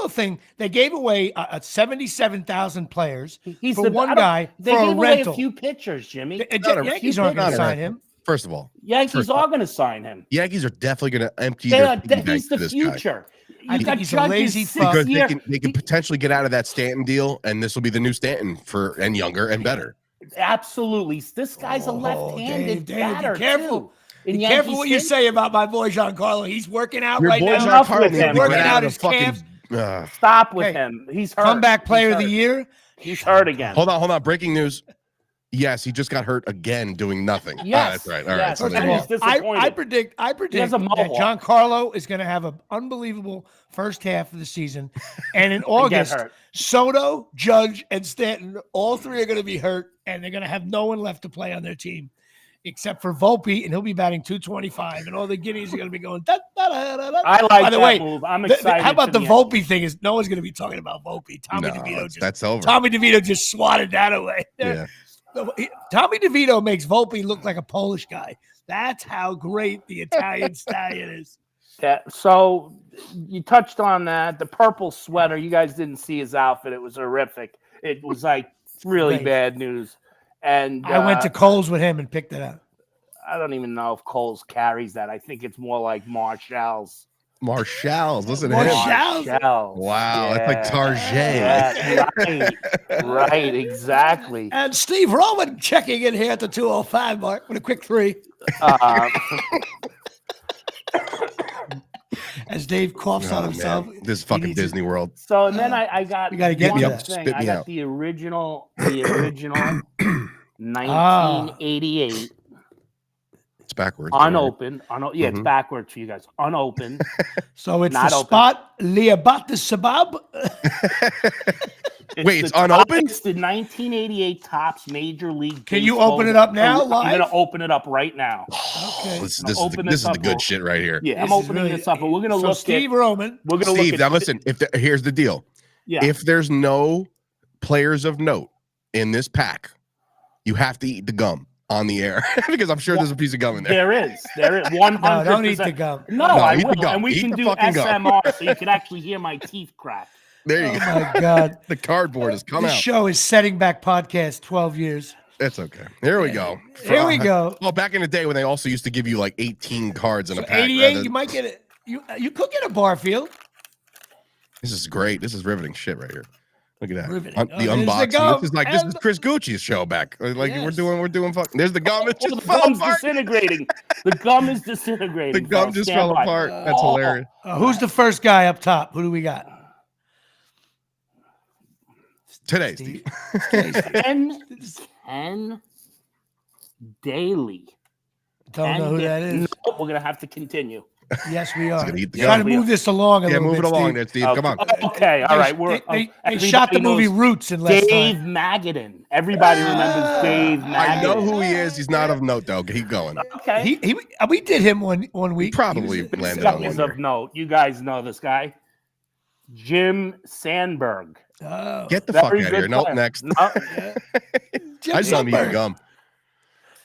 thing? They gave away 77,000 players for one guy they for gave a away rental. a few pitchers, Jimmy. Yankees aren't going to sign him. First of all, Yankees are going to sign him. Yankees are definitely going to empty. He's the future. I think he's a lazy fuck. Because they can potentially get out of that Stanton deal, and this will be the new Stanton and younger and better. Absolutely, this guy's a left-handed batter. Be careful. Too. Be careful what you say about my boy Giancarlo. He's working out Your right boy now. Giancarlo He's working out his calf. Stop with him. He's hurt. Comeback player of the year. He's hurt again. Hold on. Breaking news. Yes, he just got hurt again doing nothing. Yes, that's right. All yes. right. I predict that Giancarlo is going to have an unbelievable first half of the season. And in August, Soto, Judge, and Stanton, all three are going to be hurt, and they're going to have no one left to play on their team except for Volpe, and he'll be batting 225, and all the Guineas are going to be going, da, da, da, da, da. I like that move. I'm excited. How about the Volpe thing is no one's going to be talking about Volpe. Tommy DeVito just swatted that away. Yeah. Tommy DeVito makes Volpe look like a Polish guy. That's how great the Italian stallion is. Yeah. So you touched on that. The purple sweater. You guys didn't see his outfit. It was horrific. It was like really bad news. And I went to Kohl's with him and picked it up. I don't even know if Kohl's carries that. I think it's more like Marshall's. Listen to him. Marshall's. Wow, that's like Target. Yeah, right, exactly. And Steve Roman checking in here at the 2:05 mark with a quick 3. As Dave coughs on himself. Man. This is fucking Disney World. So and then I got you gotta get me up. Thing. I got the original 1988. It's backwards. Unopened. It's backwards for you guys. Unopened. So it's not the spot Liabat Sabab. Wait, it's unopened? It's the 1988 Topps Major League. Can you open it up now? I'm going to open it up right now. Okay. This is the good shit right here. Yeah, I'm opening this up, and we're going to look Steve Roman. We're going to look at. Now listen. Here's the deal. Yeah. If there's no players of note in this pack, you have to eat the gum on the air because I'm sure there's a piece of gum in there. There is 100%. No, don't eat the gum. No, I eat will. The gum. And we eat can do SMR so you can actually hear my teeth crack. There you go. Oh my God. The cardboard has come out. This show is setting back podcast 12 years. That's okay. Here we go. Here we go. Well, back in the day when they also used to give you like 18 cards in a pack. 88, you might get it. You could get a Barfield. This is great. This is riveting shit right here. Look at that. Riveting. The unboxing. This is Chris Gucci's show back. Like we're doing fucking. There's the gum. It just the fell gum's apart. disintegrating. The gum is disintegrating. The gum just fell apart. That's hilarious. Who's the first guy up top? Who do we got? Today, Steve. 10 daily. Don't know who that is. No, we're going to have to continue. Yes, we are. Trying to move this along a little bit. Move it along there, Steve. Come on. Okay, all right. They shot the movie Roots in last Dave time. Magadan. Everybody remembers Dave Magadan. I know who he is. He's not of note, though. Keep going. Okay. We did him one week. He probably landed on one. Of note. You guys know this guy. Jim Sandberg. Oh, get the fuck out of here. Nope, next. No. I just don't need gum.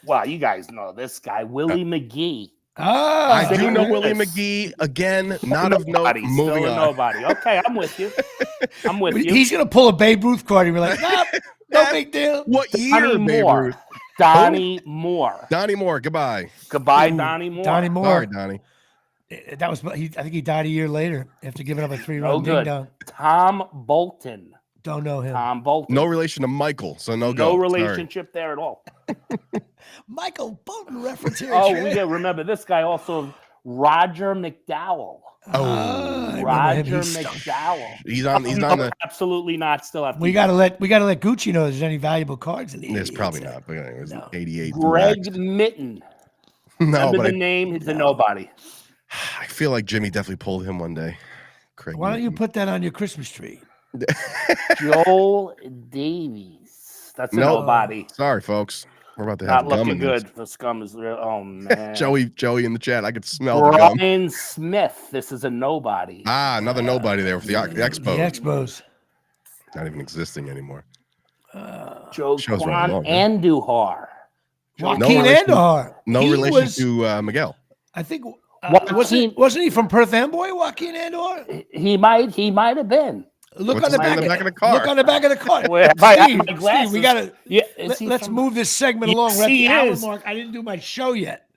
Wow, you guys know this guy. Willie McGee. I do know Willie McGee. Again, not of note. Moving on. Nobody. Okay, I'm with you. He's going to pull a Babe Ruth card. And we're like, no big deal. What year, Babe Ruth? Donnie Moore. Donnie Moore. Goodbye. Goodbye, Donnie Moore. Donnie Moore. Sorry, Donnie. That was. I think he died a year later after giving up a 3-run ding dong. Tom Bolton. Don't know him. Tom Bolton. No relation to Michael, so no go. No relationship there at all. Michael Bolton reference here. We got remember this guy also Roger McDowell. Roger McDowell. He's on the. Absolutely not. Still have. We gotta let Gucci know if there's any valuable cards in the. There's probably not. But it was 88. Greg Mitten. No, remember the name? He's a nobody. I feel like Jimmy definitely pulled him one day. Craig Why don't you put that on your Christmas tree? Joel Davies. That's a nobody. Sorry, folks. We're about to Not have gum looking in this. good. The scum is real. Oh man. Joey in the chat. I could smell the gum. Brian Smith. This is a nobody. Another nobody there with the Expos. The Expos. Not even existing anymore. Joe Show's Quan running long, man. Andujar. Joaquin Andujar. No He relation was, to Miguel. I think. Joaquin- Wasn't he from Perth Amboy, Joaquin Andujar? He might have been. Look What's on the his name back, in the back of the car? Look on the back of the car. Where have I Steve, my glasses? Steve, we gotta. Yeah, is he Let's from- move this segment Yes, along. We're at he the hour is. mark. I didn't do my show yet.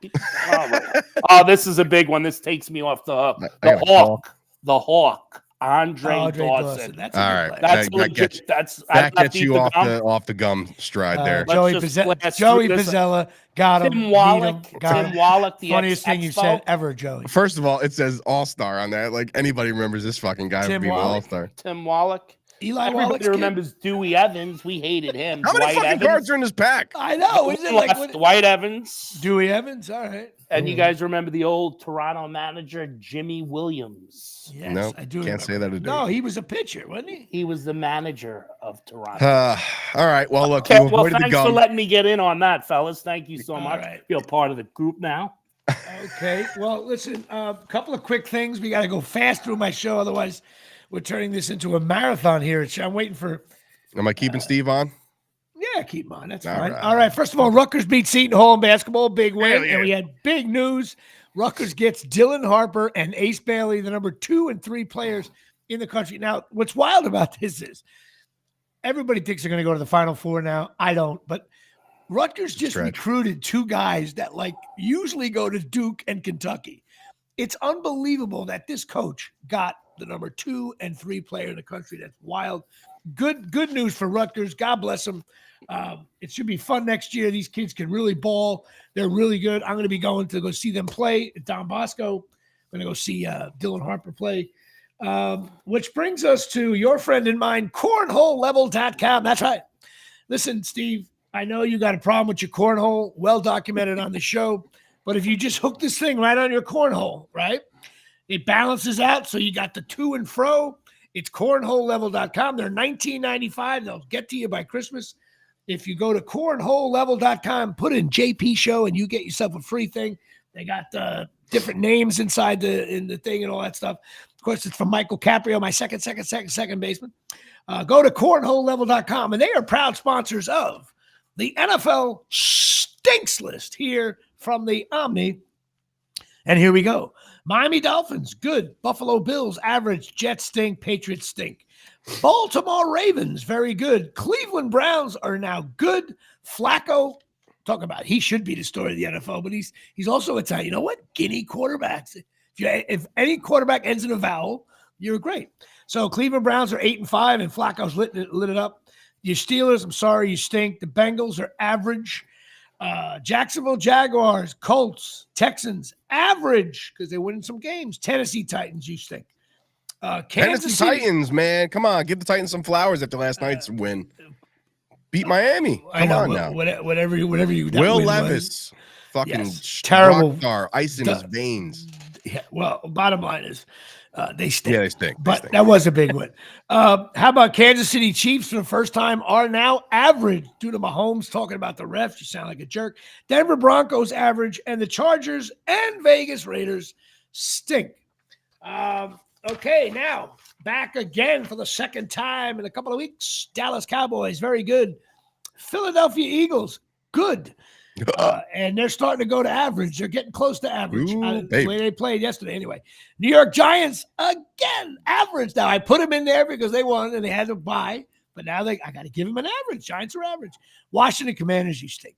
Oh, this is a big one. This takes me off the hook. I got The Hawk. Andre Dawson. That's All a good right. player. That's That legit. gets- That's That I gets you off the gum stride there. Let's Joey just Pizzella, blast Joey through this. Pizzella got him. Tim beat Wallach. him, got Tim him. Wallach. The Funniest thing you Expo. said ever, Joey. First of all, it says All-Star on that. Like anybody remembers this fucking guy Tim being an Wallach. All-Star. Tim Wallach. Eli Everybody Wallach's kid. remembers Dewey Evans. We hated him. How many Dwight fucking Evans. cards are in this pack? I know. Is it like Left, what, Dwight Evans. Dewey Evans? All right. And you guys remember the old Toronto manager, Jimmy Williams. Yes, No, I do. can't say that I do. No, he was a pitcher, wasn't he? He was the manager of Toronto. All right. Well, look, Okay, you well, avoided the thanks for gum. letting me get in on that, fellas. Thank you so All much. right. Feel part of the group now. Okay. Well, listen, a couple of quick things. We got to go fast through my show. Otherwise, we're turning this into a marathon here. I'm waiting for. Am I keeping Steve on? Yeah, keep him on. That's All fine. right. All right. First of all, Rutgers beat Seton Hall in basketball. Big win. Hell yeah. And we had big news. Rutgers gets Dylan Harper and Ace Bailey, the number 2 and 3 players in the country. Now, what's wild about this is everybody thinks they're going to go to the Final Four now. I don't. But Rutgers just Stretch. recruited 2 guys that like usually go to Duke and Kentucky. It's unbelievable that this coach got the number 2 and 3 player in the country. That's wild. Good news for Rutgers. God bless them. It should be fun next year. These kids can really ball. They're really good. I'm going to be going to go see them play at Don Bosco. I'm going to go see Dylan Harper play. Which brings us to your friend and mine, cornholelevel.com. That's right. Listen, Steve, I know you got a problem with your cornhole, well documented on the show, but if you just hook this thing right on your cornhole, right, it balances out. So you got the to and fro. It's cornholelevel.com. They're $19.95. They'll get to you by Christmas. If you go to cornholelevel.com, put in JP Show, and you get yourself a free thing. They got different names inside the thing and all that stuff. Of course, it's from Michael Caprio, my second baseman. Go to cornholelevel.com, and they are proud sponsors of the NFL Stinks List here from the Omni. And here we go. Miami Dolphins, good. Buffalo Bills, average. Jets stink. Patriots stink. Baltimore Ravens, very good. Cleveland Browns are now good. Flacco, talk about it. He should be the story of the NFL, but he's also Italian. You know what? Guinea quarterbacks. If any quarterback ends in a vowel, you're great. So Cleveland Browns are 8-5, and Flacco's lit it up. Your Steelers, I'm sorry, you stink. The Bengals are average. Jacksonville Jaguars, Colts, Texans, average because they're winning some games. Tennessee Titans, you stink. Kansas Tennessee City Titans, man. Come on. Give the Titans some flowers after last night's win. Beat Miami. Come on now. Whatever you. Will Levis. Fucking Yes, terrible. rock star, ice in his veins. Yeah, well, bottom line is they stink. Yeah, they stink. But that was a big one. How about Kansas City Chiefs for the first time are now average due to Mahomes talking about the refs. You sound like a jerk. Denver Broncos average, and the Chargers and Vegas Raiders stink. Okay, now back again for the second time in a couple of weeks. Dallas Cowboys, very good. Philadelphia Eagles, good. And they're starting to go to average. They're getting close to average. The way they played yesterday, anyway. New York Giants, again, average. Now, I put them in there because they won and they had to buy. But now I got to give them an average. Giants are average. Washington Commanders, you stink.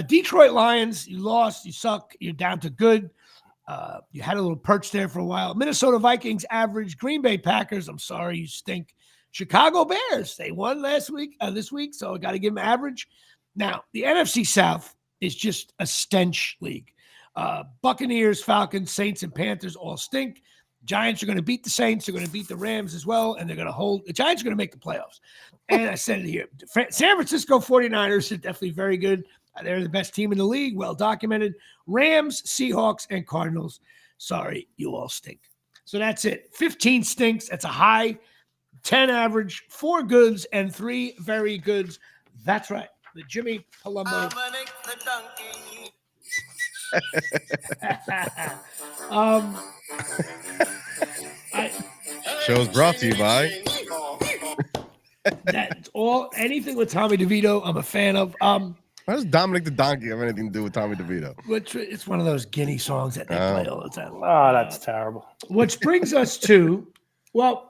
Detroit Lions, you lost. You suck. You're down to good. You had a little perch there for a while. Minnesota Vikings, average. Green Bay Packers, I'm sorry, you stink. Chicago Bears, they won this week, so I got to give them average. Now, the NFC South is just a stench league. Buccaneers, Falcons, Saints, and Panthers all stink. Giants are going to beat the Saints. They're going to beat the Rams as well, and they're going to hold. The Giants are going to make the playoffs. And I said it here. San Francisco 49ers are definitely very good. They're the best team in the league, well documented. Rams, Seahawks, and Cardinals. Sorry, you all stink. So that's it. 15 stinks. That's a high. 10 average, 4 goods, and 3 very goods. That's right. The Jimmy Palumbo. Show's brought to you by. That's all. Anything with Tommy DeVito, I'm a fan of. How does Dominic the Donkey have anything to do with Tommy DeVito? It's one of those Guinea songs that they play all the time. Oh, that's terrible. Which brings us to, well,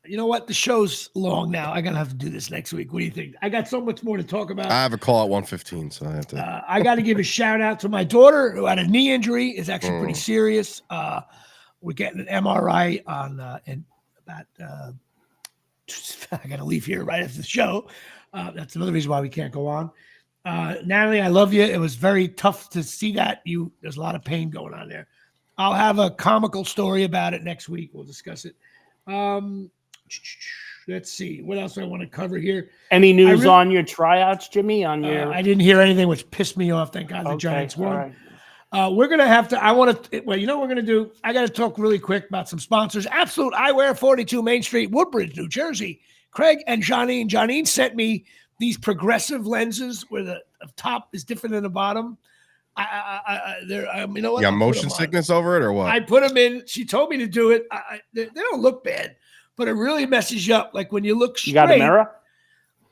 you know what? The show's long now. I gotta have to do this next week. What do you think? I got so much more to talk about. I have a call at 1:15, so I have to. I got to give a shout out to my daughter who had a knee injury. It's actually pretty serious. We're getting an MRI on in about. I got to leave here right after the show. That's another reason why we can't go on. Natalie, I love you. It was very tough to see that. There's a lot of pain going on there. I'll have a comical story about it next week. We'll discuss it. Let's see. What else I want to cover here? Any news on your tryouts, Jimmy? On your I didn't hear anything, which pissed me off. Thank God the Giants won. Right. We're going to have to, well, you know what we're going to do? I got to talk really quick about some sponsors. Absolute Eyewear, 42 Main Street, Woodbridge, New Jersey. Craig and Janine. Janine sent me these progressive lenses where the top is different than the bottom. You know what? You got motion sickness over it or what? I put them in. She told me to do it. They don't look bad, but it really messes you up. Like when you look straight. You got a mirror?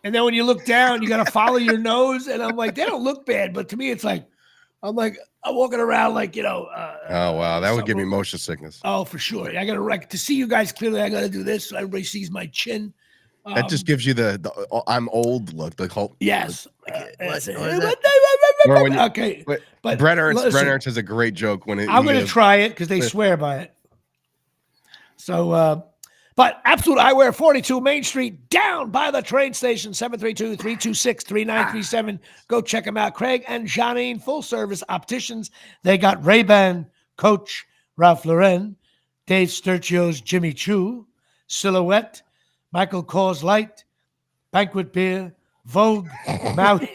And then when you look down, you got to follow your nose. And I'm like, they don't look bad. But to me, it's like, I'm walking around like, oh, wow. That would give me motion sickness. Oh, for sure. I got to, to see you guys clearly, I got to do this so everybody sees my chin. That just gives you the I'm old look. The whole. Yes. Okay. But Brett Ernst has a great joke when I'm going to try it because they swear by it. So, but Absolute Eyewear, 42 Main Street, down by the train station, 732-326-3937. Go check them out. Craig and Janine, full-service opticians. They got Ray-Ban, Coach, Ralph Lauren, Dave Sturchio's Jimmy Choo, Silhouette, Michael Kors Light, Banquet Beer, Vogue, Maui.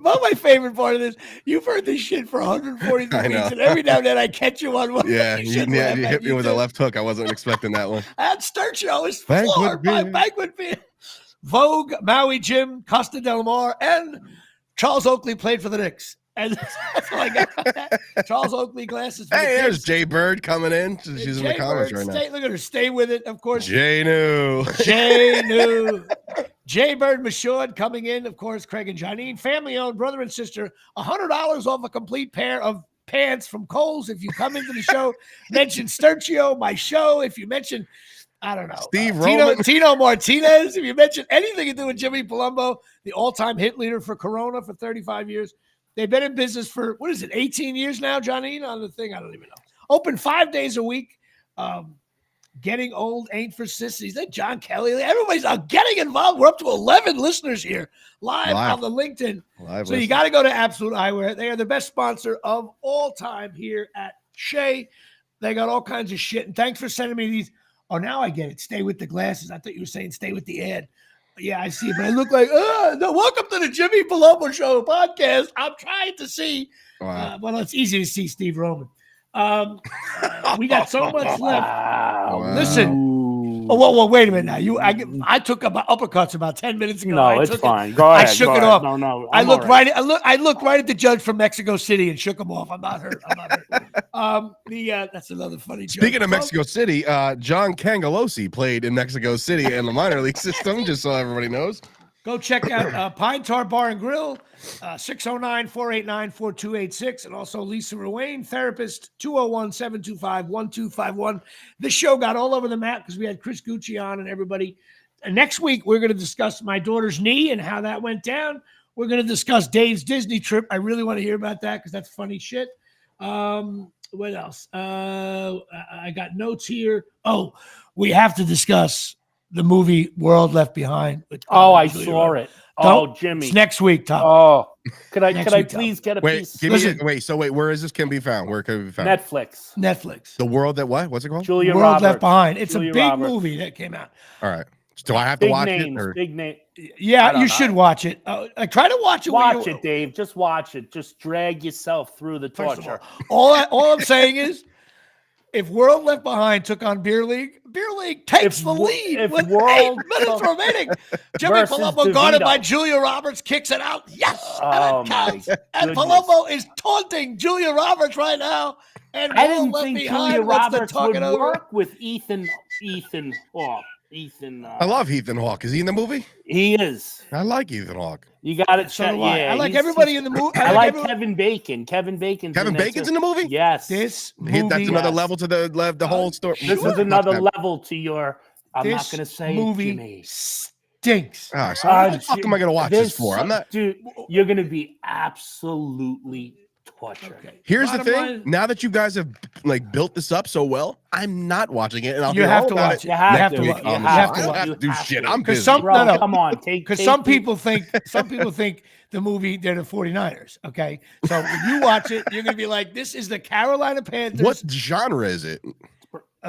Well, my favorite part of this, you've heard this shit for 140 weeks, and every now and then I catch you on one. Yeah, you hit me with a left hook. I wasn't expecting that one. That Sturchio is floored by Banquet Beer. Vogue, Maui Jim, Costa Del Mar, and Charles Oakley played for the Knicks. And that's all I got. Charles Oakley glasses. Hey, there's Jay Bird coming in. She's in the comments right now. Look at her. Stay with it, of course. Jay New. Jay Bird Mashud coming in, of course. Craig and Janine, family-owned, brother and sister. $100 off a complete pair of pants from Kohl's. If you come into the show, mention Sturchio, my show. If you mention, I don't know, Steve Roman. Tino Martinez. If you mention anything to do with Jimmy Palumbo, the all-time hit leader for Corona for 35 years. They've been in business for, 18 years now, Janine, on the thing? I don't even know. Open 5 days a week. Getting old ain't for sissies. That John Kelly. Everybody's getting involved. We're up to 11 listeners here live on the LinkedIn. So you got to go to Absolute Eyewear. They are the best sponsor of all time here at Shea. They got all kinds of shit. And thanks for sending me these. Oh, now I get it. Stay with the glasses. I thought you were saying stay with the ad. Yeah, I see it, but I look like, no, welcome to the Jimmy Palumbo Show podcast. I'm trying to see. Wow. Well, it's easy to see Steve Roman. We got so much left. Wow. Listen. Oh, well, wait a minute now. I took about uppercuts about 10 minutes ago. No, it's fine. Go ahead. I shook it off. No. I looked right at the judge from Mexico City and shook him off. I'm not hurt. That's another funny joke. Speaking of Mexico City, John Cangelosi played in Mexico City in the minor league system, just so everybody knows. Go check out Pine Tar Bar and Grill, 609-489-4286, and also Lisa Ruane, therapist, 201-725-1251. This show got all over the map because we had Chris Gueci on and everybody. And next week, we're going to discuss my daughter's knee and how that went down. We're going to discuss Dave's Disney trip. I really want to hear about that because that's funny shit. What else? I got notes here. Oh, we have to discuss the movie World Left Behind. I saw it. Jimmy. It's next week, Tom. Oh, could I please get a piece? Wait, where is this can be found? Where can it be found? Netflix. The World That what? What's it called? World Left Behind. It's a big movie that came out. All right. Do I have to watch it? Big name. Yeah, you should watch it. I try to watch it. Watch it, Dave. Just watch it. Just drag yourself through the torture. All I'm saying is, if World Left Behind took on Beer League takes the lead with 8 minutes remaining. Jimmy Palumbo guarded by Julia Roberts, kicks it out. Yes, and it counts. And Palumbo is taunting Julia Roberts right now. And I didn't think Julia Roberts would work with Ethan Hawke. I love Ethan Hawke. Is he in the movie? He is. I like Ethan Hawke. You got it. So I like everybody in the movie. I like Kevin Bacon. Kevin Bacon's in the movie? Yes. This movie, that's another level to the whole story. This is another level to your. I'm not going to say movie Jimmy. Stinks. All right, so what the fuck am I going to watch this for? I'm not. Dude, you're going to be absolutely tortured. Okay. Here's the thing. Now that you guys have built this up so well, I'm not watching it, and I'll have to watch it. You have to watch it. You have to do shit. I'm busy. Come on, because some people think the movie they're the 49ers. Okay, so when you watch it, you're gonna be like, this is the Carolina Panthers. What genre is it?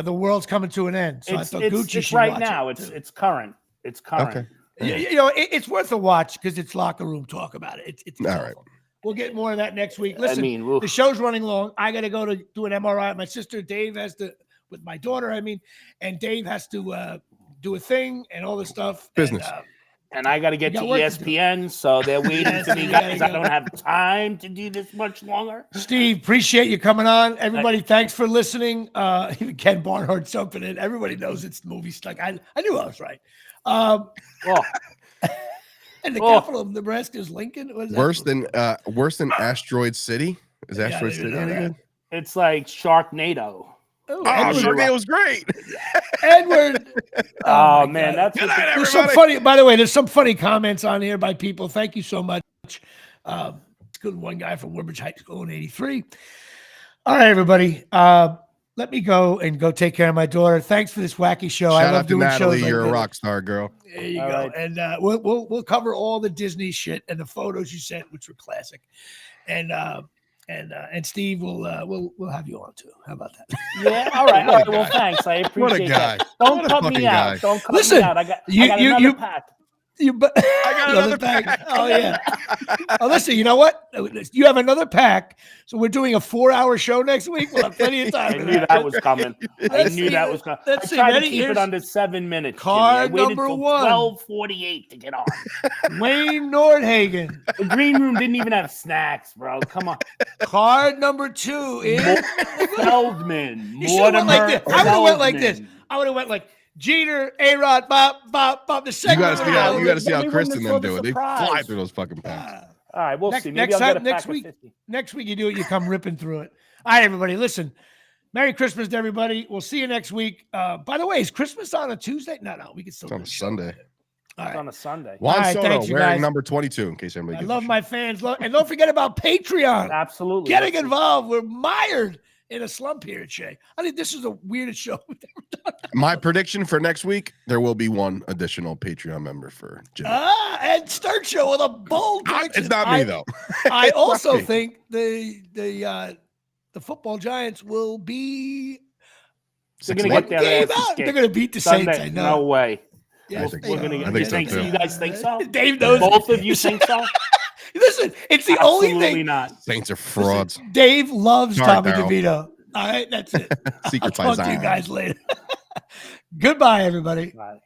The world's coming to an end. So it's right now. It's current. It's current. Okay. It's worth a watch because it's locker room talk about it. It's all right. We'll get more of that next week. Listen, the show's running long. I got to go to do an MRI. My sister Dave has to, with my daughter, and Dave has to do a thing and all this stuff. Business. And I got to get to ESPN, so they're waiting for me guys. I don't have time to do this much longer. Steve, appreciate you coming on. Everybody, thanks for listening. Even Ken Barnhart jumping in. Everybody knows it's movies. Like I knew I was right. And the capital of Nebraska is Lincoln. Worse than Asteroid City? Is Asteroid City any good? It's like Sharknado. Sharknado was great. Edward. Oh man, that's there's some funny. By the way, there's some funny comments on here by people. Thank you so much. It's good. One guy from Woodbridge High School in '83. All right, everybody. Let me go take care of my daughter. Thanks for this wacky show. Shout I love out to doing Natalie. shows. You're a rock star, girl. There you go. Right. And we'll cover all the Disney shit and the photos you sent, which were classic. And Steve will have you on too. How about that? Yeah. All right. Well, thanks. I appreciate that. Don't cut me out. Don't cut me out. I got another pack. I got another pack. Oh yeah. Oh, listen. You know what? You have another pack. So we're doing a 4-hour show next week. We'll have plenty of time. I knew that was coming. I tried to keep it under 7 minutes. Card number 1. 12:48 to get on. Wayne Nordhagen. The green room didn't even have snacks, bro. Come on. Card number 2 is Feldman. I would have went like this. I would have went like Jeter, A-Rod, Bob. The second. You gotta see how Chris and them do it. They fly through those fucking packs. All right, we'll see. Maybe next week you do it. You come ripping through it. All right, everybody. Listen. Merry Christmas to everybody. We'll see you next week. By the way, is Christmas on a Tuesday? No. We can still. It's on a Sunday. All right. It's on a Sunday. Juan Soto wearing number 22. In case anybody. I love my fans. And don't forget about Patreon. Absolutely. Getting involved. We're mired in a slump here at Shea. I think this is the weirdest show we've ever done. My prediction for next week, there will be one additional Patreon member for Jimmy. And Sturchio with a bold prediction. It's not me, though. I also think the football Giants will be... They're going to get their asses kicked. They're going to beat the Saints, I know. No way. Yeah, we're going to get. You guys think so? Dave knows. Both of you think so? Listen, it's the only thing. Absolutely not. Saints are frauds. Listen, Dave loves Tommy DeVito. All right, that's it. Secret I'll talk to you guys later. Goodbye, everybody. Bye.